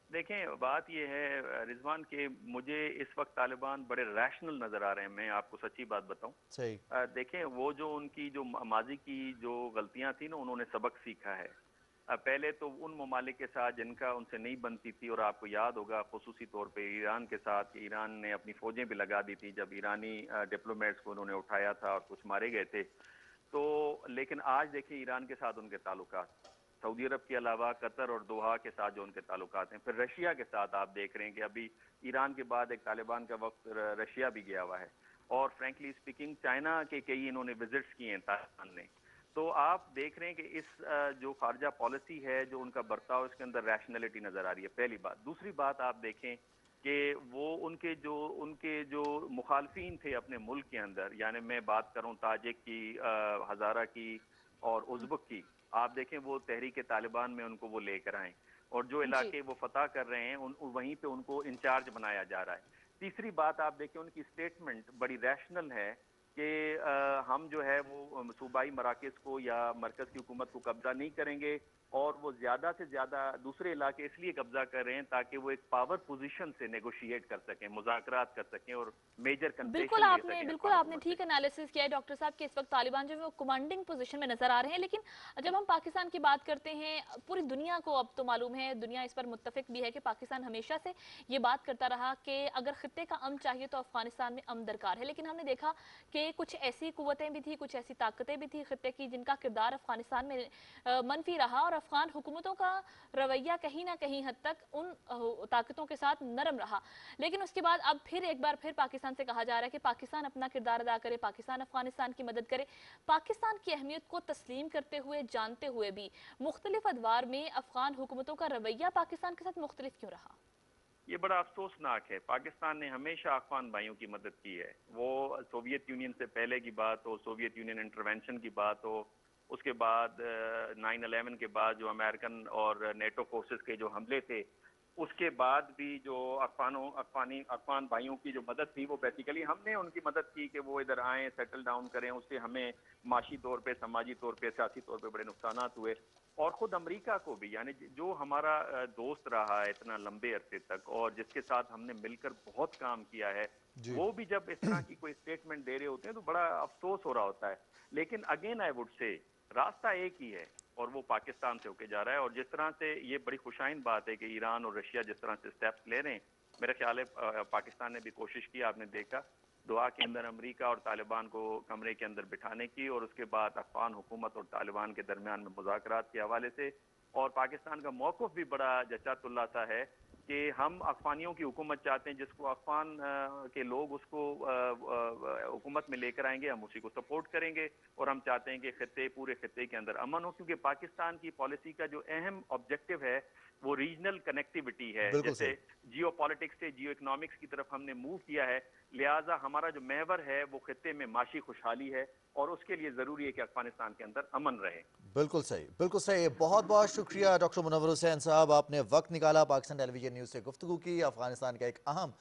देखें, बात यह है रिजवान के मुझे इस वक्त तालिबान बड़े रैशनल नज़र आ रहे हैं। मैं आपको सच्ची बात बताऊं, सही। देखें वो जो उनकी जो माजी की जो गलतियां थी ना, उन्होंने सबक सीखा है। पहले तो उन ममालिक के साथ जिनका उनसे नहीं बनती थी, और आपको याद होगा खुसूसी तौर पे ईरान के साथ, ईरान ने अपनी फौजें भी लगा दी थी जब ईरानी डिप्लोमेट्स को उन्होंने उठाया था और कुछ मारे गए थे। तो लेकिन आज देखिए ईरान के साथ उनके ताल्लुकात, सऊदी अरब के अलावा कतर और दोहा के साथ जो उनके ताल्लुकात हैं, फिर रशिया के साथ आप देख रहे हैं कि अभी ईरान के बाद एक तालिबान का वक्त रशिया भी गया हुआ है, और फ्रैंकली स्पीकिंग चाइना के कई इन्होंने विजिट्स किए हैं तालिबान ने। तो आप देख रहे हैं कि इस जो खारजा पॉलिसी है, जो उनका बर्ताव, इसके अंदर रैशनैलिटी नजर आ रही है, पहली बात। दूसरी बात आप देखें कि वो उनके जो मुखालफीन थे अपने मुल्क के अंदर, यानी मैं बात करूं ताजिक की, हज़ारा की और उज़्बक की, आप देखें वो तहरीक तालिबान में उनको वो लेकर आए और जो इलाके वो फतह कर रहे हैं वहीं पे उनको इंचार्ज बनाया जा रहा है। तीसरी बात आप देखें उनकी स्टेटमेंट बड़ी रैशनल है कि हम जो है वो सूबाई मराकज़ को या मरकज़ की हुकूमत को कब्जा नहीं करेंगे, और वो ज़्यादा से ज़्यादा दूसरे इलाके इसलिए कब्जा कर रहे हैं ताकि वो एक पावर पोजीशन से नेगोशिएट कर सकें, मुज़ाकरात कर सकें और मेजर बिल्कुल कंसेशन ले आपने सकें बिल्कुल अफ़गान आपने हुकूमत ठीक एनालिसिस किया है डॉक्टर साहब कि इस वक्त तालिबान जो है वो कमांडिंग पोजीशन में नजर आ रहे हैं। लेकिन जब हम पाकिस्तान की बात करते हैं, पूरी दुनिया को अब तो मालूम है, दुनिया इस पर मुत्तफिक भी है कि पाकिस्तान हमेशा से ये बात करता रहा कि अगर खित्ते का अमन चाहिए तो अफगानिस्तान में अमन दरकार है। लेकिन हमने देखा कि कुछ ऐसी कुव्वतें भी थी, कुछ ऐसी ताकतें भी थी खित्ते की, जिनका किरदार अफगानिस्तान में मनफी रहा, और अफगान हुकूमतों का रवैया कहीं ना कहीं हद तक उन ताकतों के साथ नरम रहा। लेकिन उसके बाद अब फिर एक बार फिर पाकिस्तान से कहा जा रहा है कि पाकिस्तान अपना किरदार अदा करे, पाकिस्तान अफगानिस्तान की मदद करे। पाकिस्तान की अहमियत को तस्लीम करते हुए, जानते हुए भी मुख्तलिफ अदवार में अफगान हुकूमतों का रवैया पाकिस्तान के साथ मुख्तलिफ क्यों रहा? ये बड़ा अफसोसनाक है। पाकिस्तान ने हमेशा अफगान भाइयों की मदद की है। वो सोवियत यूनियन से पहले की बात हो, सोवियत यूनियन इंटरवेंशन की बात हो, उसके बाद 9/11 के बाद जो अमेरिकन और नेटो फोर्सेस के जो हमले थे, उसके बाद भी जो अफगान भाइयों की जो मदद थी, वो बेसिकली हमने उनकी मदद की कि वो इधर आएँ, सेटल डाउन करें। उससे हमें माशी तौर पे, समाजी तौर पे, सियासी तौर पे बड़े नुकसानात हुए। और ख़ुद अमेरिका को भी, यानी जो हमारा दोस्त रहा है इतना लंबे अरसे तक और जिसके साथ हमने मिलकर बहुत काम किया है, वो भी जब इस तरह की कोई स्टेटमेंट दे रहे होते हैं तो बड़ा अफसोस हो रहा होता है। लेकिन अगेन आई वुड से रास्ता एक ही है और वो पाकिस्तान से होके जा रहा है। और जिस तरह से ये बड़ी खुशाइन बात है कि ईरान और रशिया जिस तरह से स्टेप्स ले रहे हैं, मेरा ख्याल है पाकिस्तान ने भी कोशिश की, आपने देखा, दुआ के अंदर अमेरिका और तालिबान को कमरे के अंदर बिठाने की, और उसके बाद अफगान हुकूमत और तालिबान के दरमियान में मुज़ाकरात के हवाले से। और पाकिस्तान का मौक़िफ़ भी बड़ा जचा-तुल्ला सा है कि हम अफ़गानियों की हुकूमत चाहते हैं, जिसको अफ़गान के लोग उसको हुकूमत में लेकर आएंगे, हम उसी को सपोर्ट करेंगे। और हम चाहते हैं कि पूरे खित्ते के अंदर अमन हो, क्योंकि पाकिस्तान की पॉलिसी का जो अहम ऑब्जेक्टिव है वो रीजनल कनेक्टिविटी है। जैसे जियो पॉलिटिक्स से जियो इकोनॉमिक्स की तरफ हमने मूव किया है, लिहाजा हमारा जो महवर है वो खित्ते में माशी खुशहाली है, और उसके लिए ज़रूरी है कि अफगानिस्तान के अंदर अमन रहे। बिल्कुल सही, बिल्कुल सही। बहुत बहुत शुक्रिया डॉक्टर मुनव्वर हुसैन साहब, आपने वक्त निकाला पाकिस्तान टेलीविजन न्यूज़ से गुफ्तगू की। अफगानिस्तान का एक अहम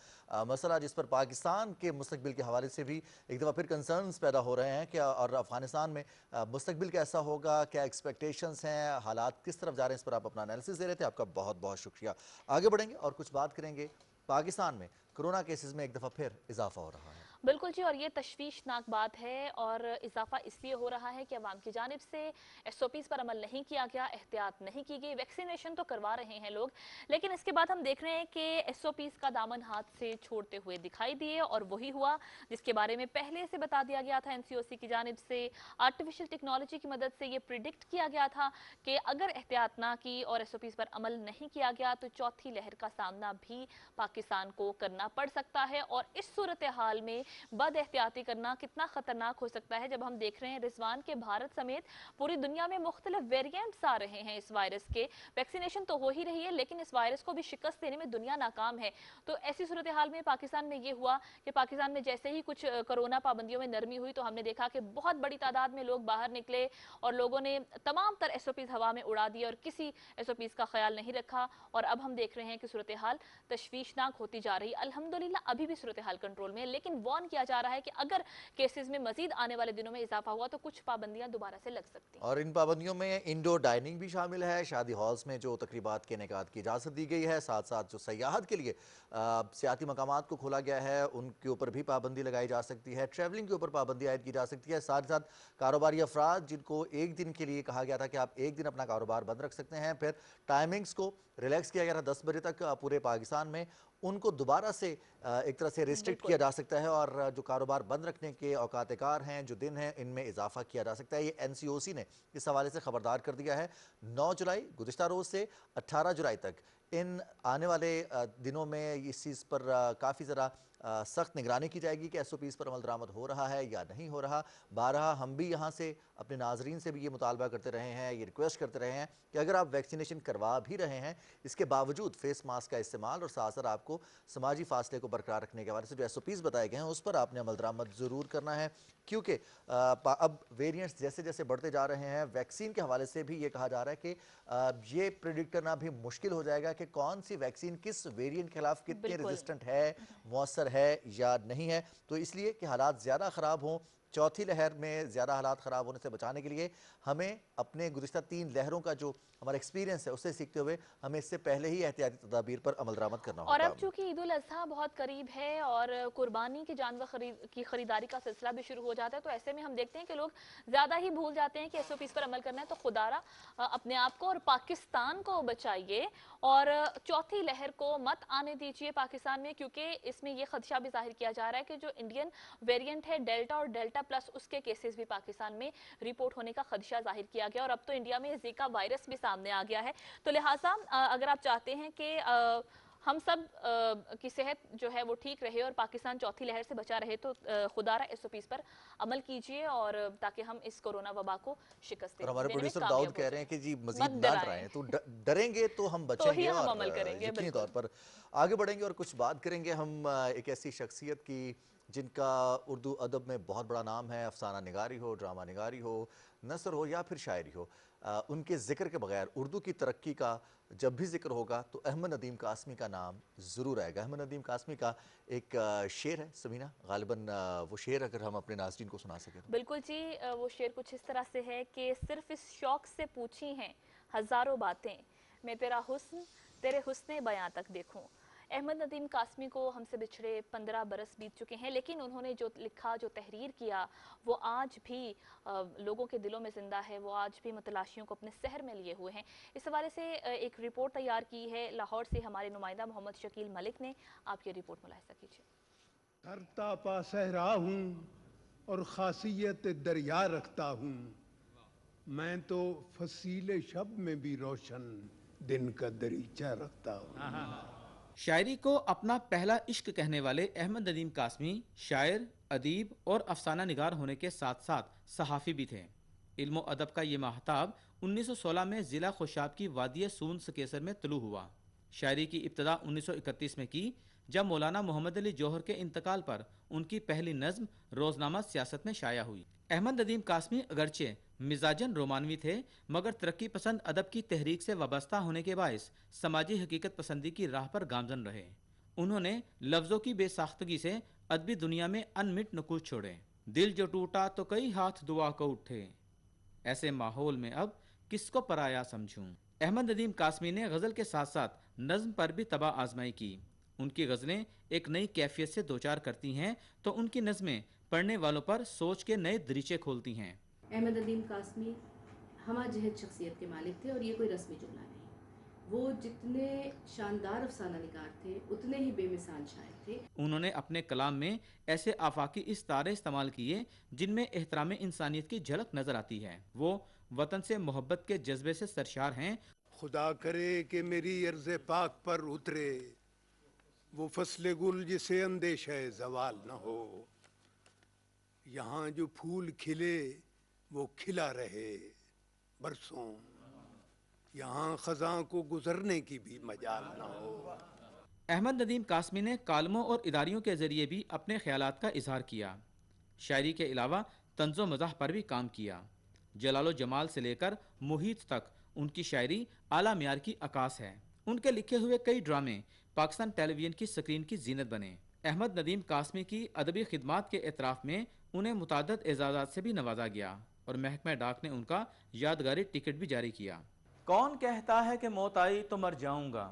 मसला जिस पर पाकिस्तान के मुस्तकबिल के हवाले से भी एक दफ़ा फिर कंसर्न्स पैदा हो रहे हैं, क्या और अफगानिस्तान में मुस्तकबिल कैसा होगा, क्या एक्सपेक्टेशंस हैं, हालात किस तरफ जा रहे हैं, इस पर आप अपना एनालिसिस दे रहे थे। आपका बहुत बहुत शुक्रिया। आगे बढ़ेंगे और कुछ बात करेंगे। पाकिस्तान में कोरोना केसेस में एक दफ़ा फिर इजाफा हो रहा है। बिल्कुल जी, और ये तशवीशनाक बात है, और इजाफा इसलिए हो रहा है कि अवाम की जानिब से SOPs पर अमल नहीं किया गया, एहतियात नहीं की गई। वैक्सीनेशन तो करवा रहे हैं लोग, लेकिन इसके बाद हम देख रहे हैं कि SOPs का दामन हाथ से छोड़ते हुए दिखाई दिए, और वही हुआ जिसके बारे में पहले से बता दिया गया था NCOC की जानिब से। आर्टिफिशियल टेक्नोलॉजी की मदद से ये प्रिडिक्ट किया गया था कि अगर एहतियात ना की और SOPs पर अमल नहीं किया गया तो चौथी लहर का सामना भी पाकिस्तान को करना पड़ सकता है। और इस सूरत हाल में बद एहतियाती करना कितना खतरनाक हो सकता है, जब हम देख रहे हैं रिजवान के भारत समेत पूरी दुनिया में मुख्तलिफ वेरिएंट्स आ रहे हैं इस वायरस के। वैक्सीनेशन तो हो ही रही है, लेकिन इस वायरस को भी शिकस्त देने में दुनिया नाकाम है। तो ऐसी सूरत हाल में पाकिस्तान में ये हुआ कि पाकिस्तान में जैसे ही कुछ कोरोना पाबंदियों में नरमी हुई तो हमने देखा कि बहुत बड़ी तादाद में लोग बाहर निकले और लोगों ने तमाम तर SOPs हवा में उड़ा दिए और किसी SOPs का ख्याल नहीं रखा। और अब हम देख रहे हैं कि सूरत हाल तशवीशनाक होती जा रही। अल्हम्दुलिल्लाह अभी भी सूरत हाल कंट्रोल में है, लेकिन वार्न किया जा रहा है कि अगर केसेस में मजीद आने वाले दिनों में इजाफा हुआ तो कुछ पाबंदियां दोबारा से लग सकती हैं। और इन पाबंदियों में इंडोर डाइनिंग भी शामिल है। शादी हॉल्स में जो तकरीबात के इनेकाद की इजाज़त दी गई है, साथ साथ जो सयाहत के लिए सियाती मकामात को खोला गया है उनके ऊपर भी पाबंदी लगाई जा सकती है। ट्रैवलिंग के ऊपर पाबंदी आयद की जा सकती है। साथ साथ कारोबारी अफराद जिनको एक दिन के लिए कहा गया था कि आप एक दिन अपना कारोबार बंद रख सकते हैं, फिर टाइमिंग्स को रिलैक्स किया गया था 10 बजे तक पूरे पाकिस्तान में, उनको दोबारा से एक तरह से रिस्ट्रिक्ट किया जा सकता है। और जो कारोबार बंद रखने के औकात कार हैं, जो दिन हैं, इनमें इजाफा किया जा सकता है। ये NCOC ने इस हवाले से खबरदार कर दिया है। 9 जुलाई गुज़िश्ता रोज़ से 18 जुलाई तक इन आने वाले दिनों में इस चीज़ पर काफ़ी ज़रा सख्त निगरानी की जाएगी कि SOPs पर अमल दरामद हो रहा है या नहीं हो रहा। बारहा हम भी यहाँ से अपने नाजरीन से भी ये मुतालबा करते रहे हैं, ये रिक्वेस्ट करते रहे हैं कि अगर आप वैक्सीनेशन करवा भी रहे हैं, इसके बावजूद फेस मास्क का इस्तेमाल और साथ साथ आपको समाजी फासले को बरकरार रखने के हवाले से जो SOPs बताए गए हैं उस पर आपने अमल दरामद ज़रूर करना है। क्योंकि अब वेरिएंट्स जैसे जैसे बढ़ते जा रहे हैं, वैक्सीन के हवाले से भी ये कहा जा रहा है कि ये प्रिडिक्ट करना भी मुश्किल हो जाएगा कि कौन सी वैक्सीन किस वेरिएंट के खिलाफ कितने रेजिस्टेंट है, मौसर है या नहीं है। तो इसलिए कि हालात ज़्यादा ख़राब हों, चौथी लहर में ज़्यादा हालात ख़राब होने से बचाने के लिए हमें अपने गुज़िश्ता 3 लहरों का जो हमारा एक्सपीरियंस है उससे सीखते हुए हमें इससे पहले ही एहतियाती तदाबीर पर अमल दरामद करना और होगा। अब चूंकि ईद उल अजहा बहुत करीब है और कुर्बानी के जानवर की खरीदारी का सिलसिला भी शुरू हो जाता है, तो ऐसे में हम देखते हैं कि लोग ज़्यादा ही भूल जाते हैं कि एसओपीज़ पर अमल करना है। तो खुदारा अपने आप को और पाकिस्तान को बचाइए और चौथी लहर को मत आने दीजिए पाकिस्तान में, क्योंकि इसमें यह खदशा भी जाहिर किया जा रहा है कि जो इंडियन वेरिएंट है डेल्टा और डेल्टा प्लस, उसके केसेस भी पाकिस्तान में रिपोर्ट होने का खदशा जाहिर किया गया और अब तो इंडिया में जीका वायरस भी सामने आ गया है। तो लिहाजा अगर आप चाहते हैं कि हम सब की सेहत जो है वो ठीक रहे और पाकिस्तान चौथी लहर से बचा रहे, तो खुदारा एसओपीज़ पर अमल कीजिए और ताकि हम इस कोरोना वबा को शिकस्त और हमारे देने में प्रोड्यूसर कामयाब दाऊद हो कह रहे हैं कि जी मजीद ना डराएं, तो डरेंगे तो हम तो ही बचेंगे हम और अमल करेंगे, यकीनी बिल्कुल। तौर पर आगे बढ़ेंगे और कुछ बात करेंगे हम एक ऐसी शख्सियत की जिनका उर्दू अदब में बहुत बड़ा नाम है। अफसाना निगारी हो, ड्रामा निगारी हो, नसर हो या फिर शायरी हो, उनके ज़िक्र के बगैर उर्दू की तरक्की का जब भी जिक्र होगा तो अहमद नदीम कासमी का नाम ज़रूर आएगा। अहमद नदीम कासमी का एक शेर है समीना, गालिबन वो शेर अगर हम अपने नाज़रीन को सुना सकें तो। बिल्कुल जी, वो शेर कुछ इस तरह से है कि सिर्फ इस शौक से पूछी हैं हज़ारों बातें, मैं तेरा हुस्न तेरे हुस्ने बयां तक देखूं। अहमद नदीम कासमी को हमसे बिछड़े 15 बरस बीत चुके हैं, लेकिन उन्होंने जो लिखा, जो तहरीर किया, वो आज भी लोगों के दिलों में ज़िंदा है। वो आज भी मतलाशियों को अपने सहर में लिए हुए हैं। इस हवाले से एक रिपोर्ट तैयार की है लाहौर से हमारे नुमाइंदा मोहम्मद शकील मलिक ने। आप ये रिपोर्ट मुलाहिजा कीजिए। करता पा सहरा हूँ और खासियत दरिया रखता हूँ, मैं तो फसीले शब में भी रोशन दिन का दरीचा रखता हूँ। शायरी को अपना पहला इश्क कहने वाले अहमद नदीम कासमी शायर, अदीब और अफसाना निगार होने के साथ साथ सहाफ़ी भी थे। इल्म अदब का ये महताब 1916 में ज़िला खुशाब की वादिय सून सकेसर में तुलू हुआ। शायरी की इब्तदा 1931 में की, जब मौलाना मोहम्मद अली जौहर के इंतकाल पर उनकी पहली नज़्म रोज़नामा सियासत में शाया हुई। अहमद नदीम कासमी अगरचे मिजाजन रोमानवी थे, मगर तरक्की पसंद अदब की तहरीक से वाबस्ता होने के बायस समाजी हकीकत पसंदी की राह पर गामजन रहे। उन्होंने लफ्ज़ों की बेसाख्तगी से अदबी दुनिया में अनमिट नकूश छोड़े। दिल जो टूटा तो कई हाथ दुआ को उठे, ऐसे माहौल में अब किसको पराया समझूं। अहमद नदीम कासमी ने गज़ल के साथ साथ नज़्म पर भी तबाह आजमाई की। उनकी गज़लें एक नई कैफियत से दोचार करती हैं तो उनकी नज़में पढ़ने वालों पर सोच के नए दरीचे खोलती हैं। अहमद नदीम कासमी हमा जहद शख्सियत के मालिक थे और ये कोई रस्मी जुमला नहीं। वो जितने शानदार अफसाना निगार थे उतने ही बेमिसाल शायर थे। उन्होंने अपने कलाम में ऐसे आफाकी इस्तारे इस्तेमाल किए जिनमें एहतराम इंसानियत की झलक नजर आती है। वो वतन से मोहब्बत के जज्बे से सरशार हैं। खुदा करे कि मेरी अर्ज़ पाक पर उतरे वो फसले गुल जिसे अंदेशा जवाल न हो, यहाँ जो फूल खिले वो खिला रहे बरसों, यहाँ खजां को गुजरने की भी मजाल न हो। अहमद नदीम कासमी ने कालमों और इदारियों के जरिए भी अपने ख्यालात का इजहार किया। शायरी के अलावा तंज़ो मज़ाह पर भी काम किया। जलालो जमाल से लेकर मुहीत तक उनकी शायरी आला मियार की अकास है। उनके लिखे हुए कई ड्रामे पाकिस्तान टेलीविजन की स्क्रीन की जीनत बने। अहमद नदीम कासमी की अदबी खिदमात के एतराफ़ में उन्हें मुताद्दद एजाज़ात से भी नवाजा गया और महकमा डाक ने उनका यादगारी टिकट भी जारी किया। कौन कहता है कि मौत आई तो मर जाऊंगा,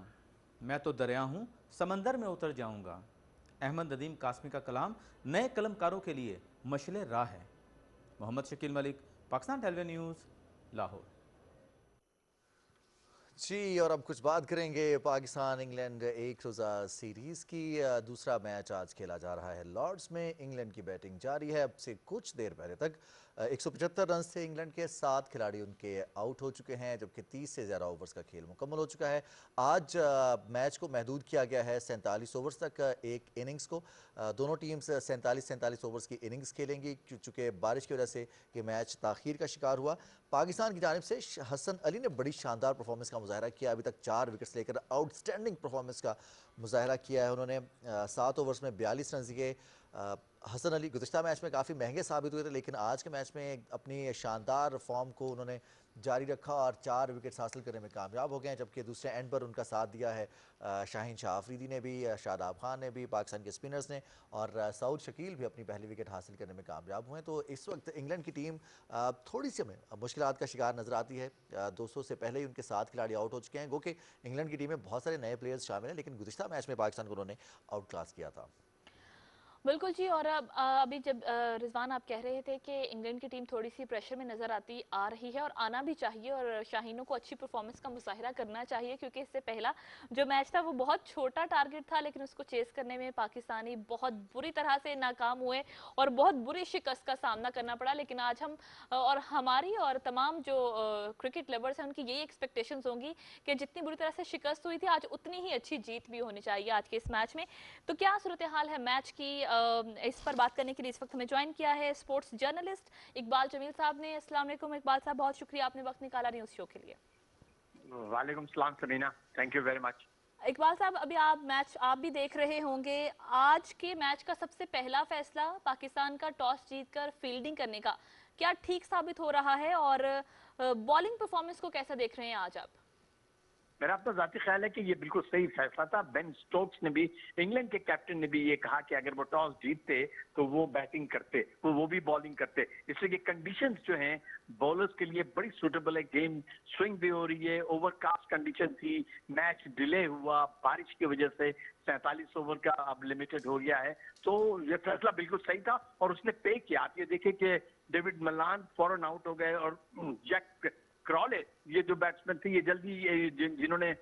मैं तो दरिया हूँ समंदर में उतर जाऊंगा। अहमद नदीम कासमी का कलाम नए कलमकारों के लिए मशले राह है। Mohammad Shakeel Malik, Pakistan television news, Lahore. जी, और अब कुछ बात करेंगे पाकिस्तान इंग्लैंड एक रोज़ा सीरीज़ की। दूसरा मैच आज खेला जा रहा है लॉर्ड्स में। इंग्लैंड की बैटिंग जारी है। अब से कुछ देर पहले तक 175 रन से इंग्लैंड के 7 खिलाड़ी उनके आउट हो चुके हैं, जबकि 30 से ज़्यादा ओवर्स का खेल मुकम्मल हो चुका है। आज मैच को महदूद किया गया है 47 ओवर्स तक एक इनिंग्स को। दोनों टीम्स 47 ओवर्स की इनिंग्स खेलेंगी, चूँकि बारिश की वजह से ये मैच ताख़ीर का शिकार हुआ। पाकिस्तान की जानिब से हसन अली ने बड़ी शानदार परफॉर्मेंस का मुजाहरा किया। अभी तक 4 विकेट्स लेकर आउटस्टैंडिंग परफॉर्मेंस का मुजाहरा किया है उन्होंने। 7 ओवर्स में 42 रन दिए। हसन अली गुज़िश्ता मैच में काफ़ी महंगे साबित हुए थे, लेकिन आज के मैच में अपनी शानदार फॉर्म को उन्होंने जारी रखा और 4 विकेट्स हासिल करने में कामयाब हो गए हैं। जबकि दूसरे एंड पर उनका साथ दिया है शाहीन शाह अफरीदी ने भी, शादाब खान ने भी, पाकिस्तान के स्पिनर्स ने, और सऊद शकील भी अपनी पहली विकेट हासिल करने में कामयाब हुए हैं। तो इस वक्त इंग्लैंड की टीम थोड़ी सी हमें मुश्किलात का शिकार नजर आती है। 200 से पहले ही उनके 7 खिलाड़ी आउट हो चुके हैं। गो कि इंग्लैंड की टीम में बहुत सारे नए प्लेयर्स शामिल हैं, लेकिन गुज़िश्ता मैच में पाकिस्तान को उन्होंने आउट क्लास किया था। बिल्कुल जी। और अब अभी जब रिजवान आप कह रहे थे कि इंग्लैंड की टीम थोड़ी सी प्रेशर में नज़र आ रही है, और आना भी चाहिए, और शाहीनों को अच्छी परफॉर्मेंस का मुजाहिरा करना चाहिए, क्योंकि इससे पहला जो मैच था वो बहुत छोटा टारगेट था, लेकिन उसको चेस करने में पाकिस्तानी बहुत बुरी तरह से नाकाम हुए और बहुत बुरी शिकस्त का सामना करना पड़ा। लेकिन आज हम और हमारी और तमाम जो क्रिकेट लवर्स हैं उनकी यही एक्सपेक्टेशंस होंगी कि जितनी बुरी तरह से शिकस्त हुई थी, आज उतनी ही अच्छी जीत भी होनी चाहिए आज के इस मैच में। तो क्या सूरत हाल है मैच की, इस पर बात करने के लिए इस वक्त हमें ज्वाइन किया है स्पोर्ट्स जर्नलिस्ट इकबाल जमील साहब ने। अस्सलाम वालेकुम इकबाल साहब, बहुत शुक्रिया आपने वक्त निकाला न्यूज़ शो के लिए। वालेकुम सलाम Samina, thank you very much. Iqbal साहब, अभी आप भी देख रहे होंगे, आज के मैच का सबसे पहला फैसला पाकिस्तान का टॉस जीतकर फील्डिंग करने का क्या ठीक साबित हो रहा है, और बॉलिंग परफॉर्मेंस को कैसा देख रहे हैं आज आप? मेरा अपना जाती ख्याल है कि ये बिल्कुल सही फैसला था। बेन स्टोक्स ने भी, इंग्लैंड के कैप्टन ने भी ये कहा कि अगर वो टॉस जीतते तो वो बैटिंग करते, वो भी बॉलिंग करते, इसलिए कि कंडीशंस जो हैं बॉलर्स के लिए बड़ी सूटेबल है। गेम स्विंग भी हो रही है, ओवरकास्ट कंडीशन थी, मैच डिले हुआ बारिश की वजह से, 47 ओवर का अब लिमिटेड हो गया है, तो ये फैसला बिल्कुल सही था और उसने पे किया। आप ये देखें कि डेविड मलान फौरन आउट हो गए और जैक क्रॉले, ये जो बैट्समैन थे, ये जल्दी जिन्होंने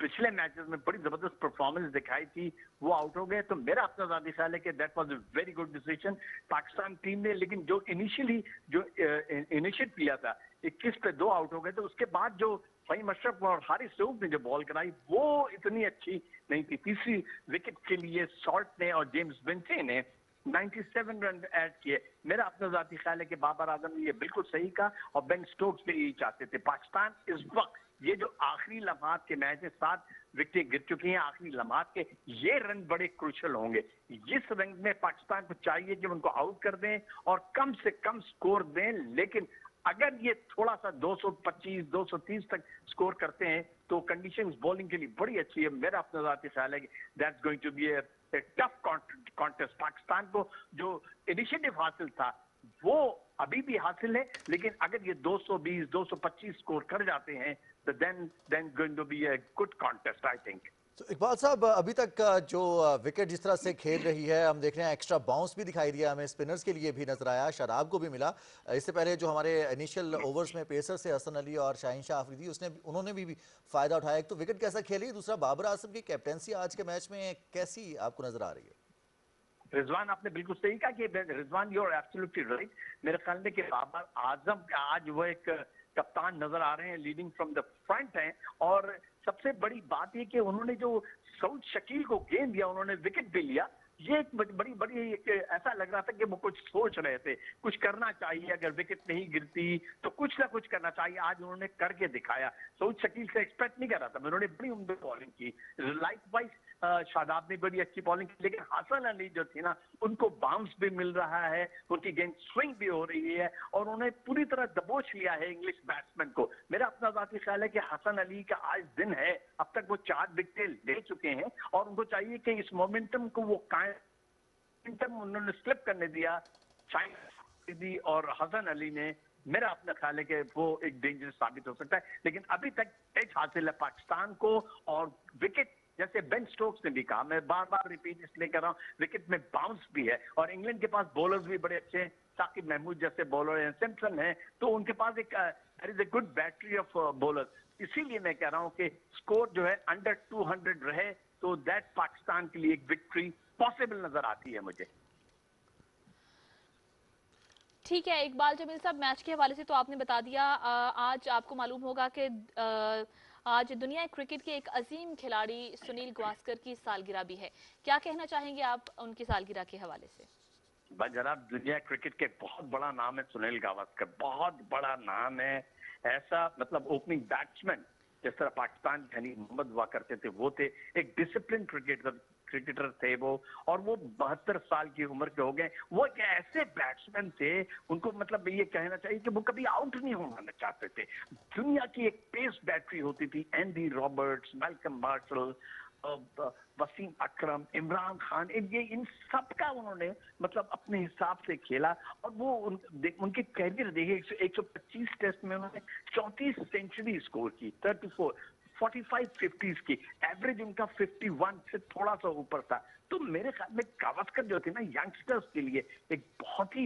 पिछले मैचेस में बड़ी जबरदस्त परफॉर्मेंस दिखाई थी, वो आउट हो गए। तो मेरा अपना ज़ाती ख्याल है कि that was a very good decision Pakistan team ने। लेकिन जो इनिशियली जो इनिशिएट किया था, 21 पे 2 आउट हो गए, तो उसके बाद जो फहीम अशरफ और हारिस रऊफ ने जो बॉल कराई वो इतनी अच्छी नहीं थी। तीसरी विकेट के लिए सॉल्ट ने और जेम्स विंसे ने 97 रन ऐड किए। मेरा अपना जाती ख्याल है कि बाबर आजम ने ये बिल्कुल सही कहा और बेन स्टोक्स भी यही चाहते थे। पाकिस्तान इस वक्त ये जो आखिरी लम्हात के मैच में 7 विकेटें गिर चुकी हैं, आखिरी लम्हात के ये रन बड़े क्रूशल होंगे। इस रंग में पाकिस्तान को चाहिए कि उनको आउट कर दें और कम से कम स्कोर दें, लेकिन अगर ये थोड़ा सा 225, 230 तक स्कोर करते हैं तो कंडीशंस बॉलिंग के लिए बड़ी अच्छी है। मेरा अपना जाती ख्याल है कि that's going to be a tough contest. Pakistan को जो इनिशिएटिव हासिल था वो अभी भी हासिल है, लेकिन अगर ये 220, 225 स्कोर कर जाते हैं तो then going to be a good contest, I think. तो इकबाल साहब, अभी तक जो विकेट जिस तरह से खेल रही है, हम देख रहे हैं एक्स्ट्रा बाउंस भी दिखाई दिया हमें, स्पिनर्स के लिए भी नजर आया, शादाब को भी मिला। इससे पहले जो हमारे इनिशियल ओवर्स में पेसर से हसन अली और शाहीन शाह अफरीदी, उन्होंने भी फायदा उठाया। एक तो विकेट कैसा खेली, दूसरा बाबर आजम की कैप्टेंसी आज के मैच में कैसी आपको नजर आ रही है? रिजवान, आपने बिल्कुल सही कहा कि Rizwan, you are absolutely right. मेरे ख्याल में कि बाबर आजम आज वो एक कप्तान नजर आ रहे हैं, लीडिंग फ्रॉम द फ्रंट हैं। और सबसे बड़ी बात ये कि उन्होंने जो सऊद शकील को गेंद दिया, उन्होंने विकेट भी लिया। ये एक बड़ी एक ऐसा लग रहा था कि वो कुछ सोच रहे थे, कुछ करना चाहिए, अगर विकेट नहीं गिरती तो कुछ ना कुछ करना चाहिए। आज उन्होंने करके दिखाया। सऊद शकील से एक्सपेक्ट नहीं कर रहा था, उन्होंने बड़ी उम्दा बॉलिंग की। लाइक वाइज शादाब ने बड़ी अच्छी बॉलिंग की, लेकिन हसन अली जो थी ना, उनको बाउंस भी मिल रहा है, उनकी गेंद स्विंग भी हो रही है और उन्होंने पूरी तरह दबोच लिया है इंग्लिश बैट्समैन को। मेरा अपना ज़ाती ख्याल है कि हसन अली का आज दिन है, अब तक वो 4 विकेट ले चुके हैं और उनको चाहिए कि इस मोमेंटम को वो उन्होंने स्लिप करने दिया शाहीन और हसन अली ने। मेरा अपना ख्याल है कि वो एक डेंजरस साबित हो सकता है, लेकिन अभी तक एज हासिल है पाकिस्तान को। और विकेट, जैसे बेन स्टोक्स ने भी कहा, मैं बार बार रिपीट इसलिए कर रहा हूँ, विकेट में बाउंस भी है और इंग्लैंड के पास बॉलर्स भी बड़े अच्छे हैं। साकिब महमूद जैसे बॉलर हैं, सिम्पसन है, तो उनके पास एक there is a good battery of bowlers. इसीलिए मैं कह रहा हूँ कि स्कोर जो है अंडर 200 रहे तो दैट पाकिस्तान के लिए एक विक्ट्री पॉसिबल नजर आती है मुझे। ठीक है इकबाल जमील साहब, मैच के हवाले से तो आपने बता दिया। आज आपको मालूम होगा कि आज दुनिया क्रिकेट के एक अजीम खिलाड़ी सुनील गावस्कर की सालगिरह भी है। क्या कहना चाहेंगे आप उनकी सालगिरह के हवाले से? जनाब, दुनिया क्रिकेट के बहुत बड़ा नाम है सुनील गावस्कर, बहुत बड़ा नाम है। ऐसा मतलब ओपनिंग बैट्समैन जिस तरह पाकिस्तान यानी मोहम्मद हुआ करते थे, वो थे। एक डिसिप्लिन क्रिकेटर क्रिकेटर थे वो, और वो 72 साल की उम्र के हो गए। वो एक ऐसे बैट्समैन थे, उनको मतलब ये कहना चाहिए कि वो कभी आउट नहीं होना चाहते थे। दुनिया की एक पेस बैटरी होती थी, Andy Roberts, Malcolm Marshall, Wasim Akram, Imran Khan, ये इन सब का उन्होंने मतलब अपने हिसाब से खेला। और वो उनके कैरियर देखिए, 125 टेस्ट में उन्होंने 34 सेंचुरी स्कोर की, 34 45 50s की, एवरेज उनका 51 से थोड़ा सा ऊपर था। तो मेरे ख्याल में गावस्कर जो थे ना, यंगस्टर्स के लिए एक बहुत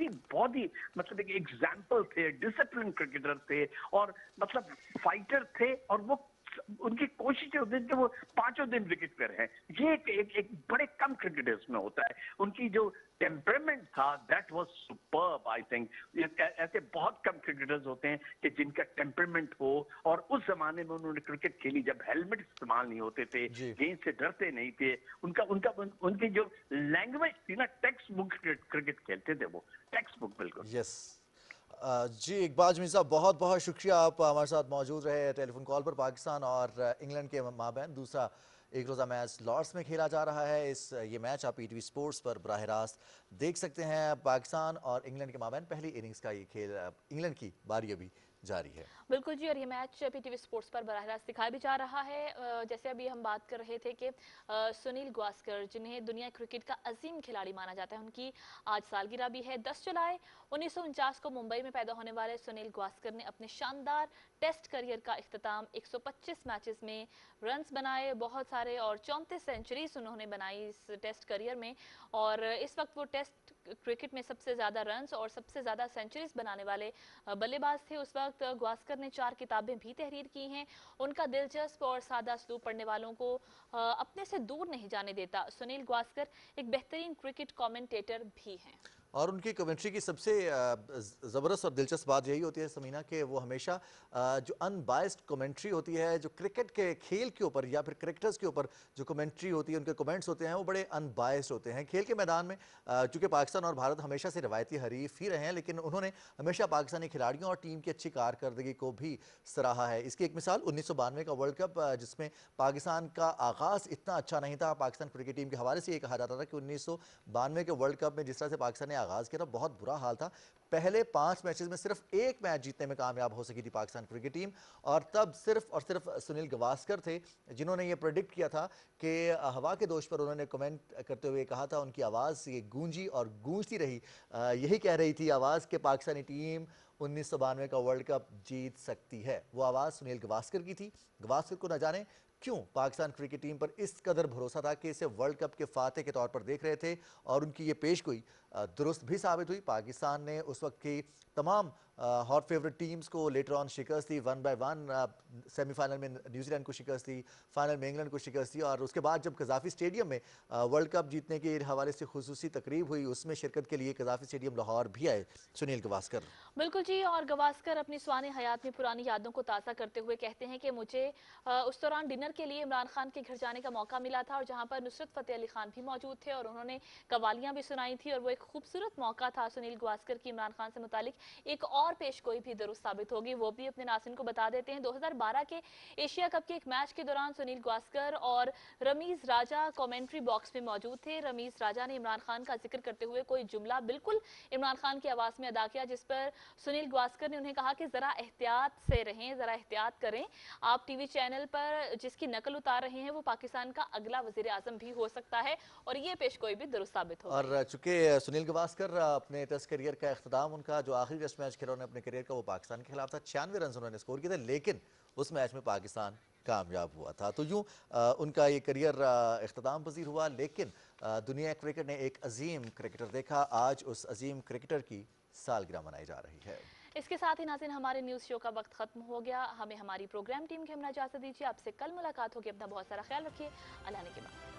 ही मतलब एक एग्जाम्पल थे, डिसिप्लिन क्रिकेटर थे, और मतलब फाइटर थे, और वो उनकी कोशिश होती है कि वो 5 दिन विकेट पे रहे। ये एक बड़े कम क्रिकेटर्स में होता है। उनकी जो टेम्परामेंट था, that was superb. I think ऐसे बहुत कम क्रिकेटर्स होते हैं कि जिनका टेम्परामेंट हो, और उस जमाने में उन्होंने क्रिकेट खेली जब हेलमेट इस्तेमाल नहीं होते थे, गेंद से डरते नहीं थे। उनकी जो लैंग्वेज थी ना, टेक्स्ट बुक क्रिकेट खेलते थे वो, टेक्स्ट बुक बिल्कुल। यस जी, इकबाल जमील साहब बहुत बहुत शुक्रिया, आप हमारे साथ मौजूद रहे टेलीफोन कॉल पर। पाकिस्तान और इंग्लैंड के माबैन दूसरा एक रोज़ा मैच लॉर्ड्स में खेला जा रहा है। ये मैच आप ईटीवी स्पोर्ट्स पर बराह रास्त देख सकते हैं। पाकिस्तान और इंग्लैंड के माबैन पहली इनिंग्स का ये खेल, इंग्लैंड की बारी अभी जारी है। बिल्कुल जी, और ये मैच पीटीवी स्पोर्ट्स पर बराह रास्त दिखाया भी जा रहा है। जैसे अभी हम बात कर रहे थे कि सुनील गावस्कर, जिन्हें दुनिया क्रिकेट का अजीम खिलाड़ी माना जाता है, उनकी आज सालगिरह भी है। 10 जुलाई 1949 को मुंबई में पैदा होने वाले सुनील गावस्कर ने अपने शानदार टेस्ट करियर का इख्तिताम 125 मैचेस में रन्स बनाए बहुत सारे, और 34 सेंचुरीज उन्होंने बनाई इस टेस्ट करियर में। और इस वक्त वो टेस्ट क्रिकेट में सबसे ज़्यादा रन्स और सबसे ज़्यादा सेंचुरीज बनाने वाले बल्लेबाज थे। उस वक्त गावस्कर ने 4 किताबें भी तहरीर की हैं। उनका दिलचस्प और सादा स्लूक पढ़ने वालों को अपने से दूर नहीं जाने देता। सुनील गावस्कर एक बेहतरीन क्रिकेट कमेंटेटर भी हैं। और उनकी कमेंट्री की सबसे ज़बरदस्त और दिलचस्प बात यही होती है समीना, कि वो हमेशा जो अनबायस्ड कमेंट्री होती है, जो क्रिकेट के खेल के ऊपर या फिर क्रिकेटर्स के ऊपर जो कमेंट्री होती है, उनके कमेंट्स होते हैं, वो बड़े अनबायस्ड होते हैं। खेल के मैदान में चूँकि पाकिस्तान और भारत हमेशा से रवायती हरीफ ही रहे हैं, लेकिन उन्होंने हमेशा पाकिस्तानी खिलाड़ियों और टीम की अच्छी कारकर्दगी को भी सराहा है। इसकी एक मिसाल 1992 का वर्ल्ड कप, जिसमें पाकिस्तान का आगाज़ इतना अच्छा नहीं था। पाकिस्तान क्रिकेट टीम के हवाले से ये कहा जाता था कि 1992 के वर्ल्ड कप में जिस तरह से पाकिस्तान ने आगाज़ किया था, बहुत बुरा हाल था। पहले 5 मैचेस में सिर्फ 1 मैच जीतने में कामयाब हो सकी थी पाकिस्तान क्रिकेट टीम, और तब सिर्फ और सिर्फ सुनील गावस्कर थे जिन्होंने ये प्रेडिक्ट किया था कि हवा के दोष पर उन्होंने कमेंट करते हुए कहा था, उनकी आवाज़ ये गूंजी और गूंजती रही, यही कह रही थी आवाज़ कि पाकिस्तानी टीम 1992 का वर्ल्ड कप जीत सकती है। वो आवाज़ सुनील गावस्कर की थी। गावस्कर को न जाने क्यों पाकिस्तान क्रिकेट टीम पर इस कदर भरोसा था कि इसे वर्ल्ड कप के फाते के तौर पर देख रहे थे, और उनकी ये पेशगोई दुरुस्त भी साबित हुई। पाकिस्तान ने उस वक्त की तमाम हॉट फेवरेट टीम्स को लेटर ऑन शिकस्त दी, 1 बाय 1 सेमीफाइनल में न्यूजीलैंड को शिकस्त दी, फाइनल में इंग्लैंड को शिकस्त दी, और उसके बाद जब कज़ाफी स्टेडियम में वर्ल्ड कप जीतने के हवाले से खुसूसी तकरीब हुई, उसमें शिरकत के लिए कज़ाफी स्टेडियम लाहौर भी आए सुनील गावस्कर। बिल्कुल जी, और गावस्कर अपनी स्वानी हयात में पुरानी यादों को ताज़ा करते हुए कहते हैं कि मुझे उस दौरान डिनर के लिए इमरान खान के घर जाने का मौका मिला था, और जहां पर नुसरत फ़तेह अली खान भी मौजूद थे, और उन्होंने कवालियां भी सुनाई थी, और वो एक खूबसूरत मौका था। सुनील गावस्कर की इमरान खान से मुतालिक एक और पेशगोई भी दुरुस्त साबित होगी, वो भी अपने नाज़रीन को बता देते हैं। 2012 के एशिया कप के एक मैच के दौरान सुनील गावस्कर और रमीज़ राजा कमेंट्री बॉक्स में मौजूद थे। रमीज़ राजा ने इमरान खान का जिक्र करते हुए कोई जुमला बिल्कुल इमरान खान की आवाज़ में अदा किया, जिस पर सुनील गावस्कर ने उन्हें कहा कि ज़रा एहतियात से रहें, ज़रा एहतियात करें। आप टीवी चैनल पर जिसकी नकल उतार रहे हैं वो पाकिस्तान का अगला वज़ीर आज़म भी हो सकता है, और ये पेशगोई भी दुरुस्त साबित हो। और चूंकि सुनील गावस्कर अपने टेस्ट करियर का इख्तिताम, उनका जो आखिरी टेस्ट मैच खेला उन्होंने अपने करियर का, वो पाकिस्तान के खिलाफ था। 96 रन उन्होंने स्कोर किए थे, लेकिन उस मैच में पाकिस्तान कामयाब हुआ था। तो यूँ उनका ये करियर इख्तिताम पजीर हुआ, लेकिन दुनिया क्रिकेट ने एक अजीम क्रिकेटर देखा। आज उस अजीम क्रिकेटर की सालगिरह मनाई जा रही है। इसके साथ ही नाज़रीन, हमारे न्यूज़ शो का वक्त खत्म हो गया। हमें हमारी प्रोग्राम टीम की हम इजाज़त दीजिए। आपसे कल मुलाकात होगी। अपना बहुत सारा ख्याल रखिए। अल्लाह ने के बाद।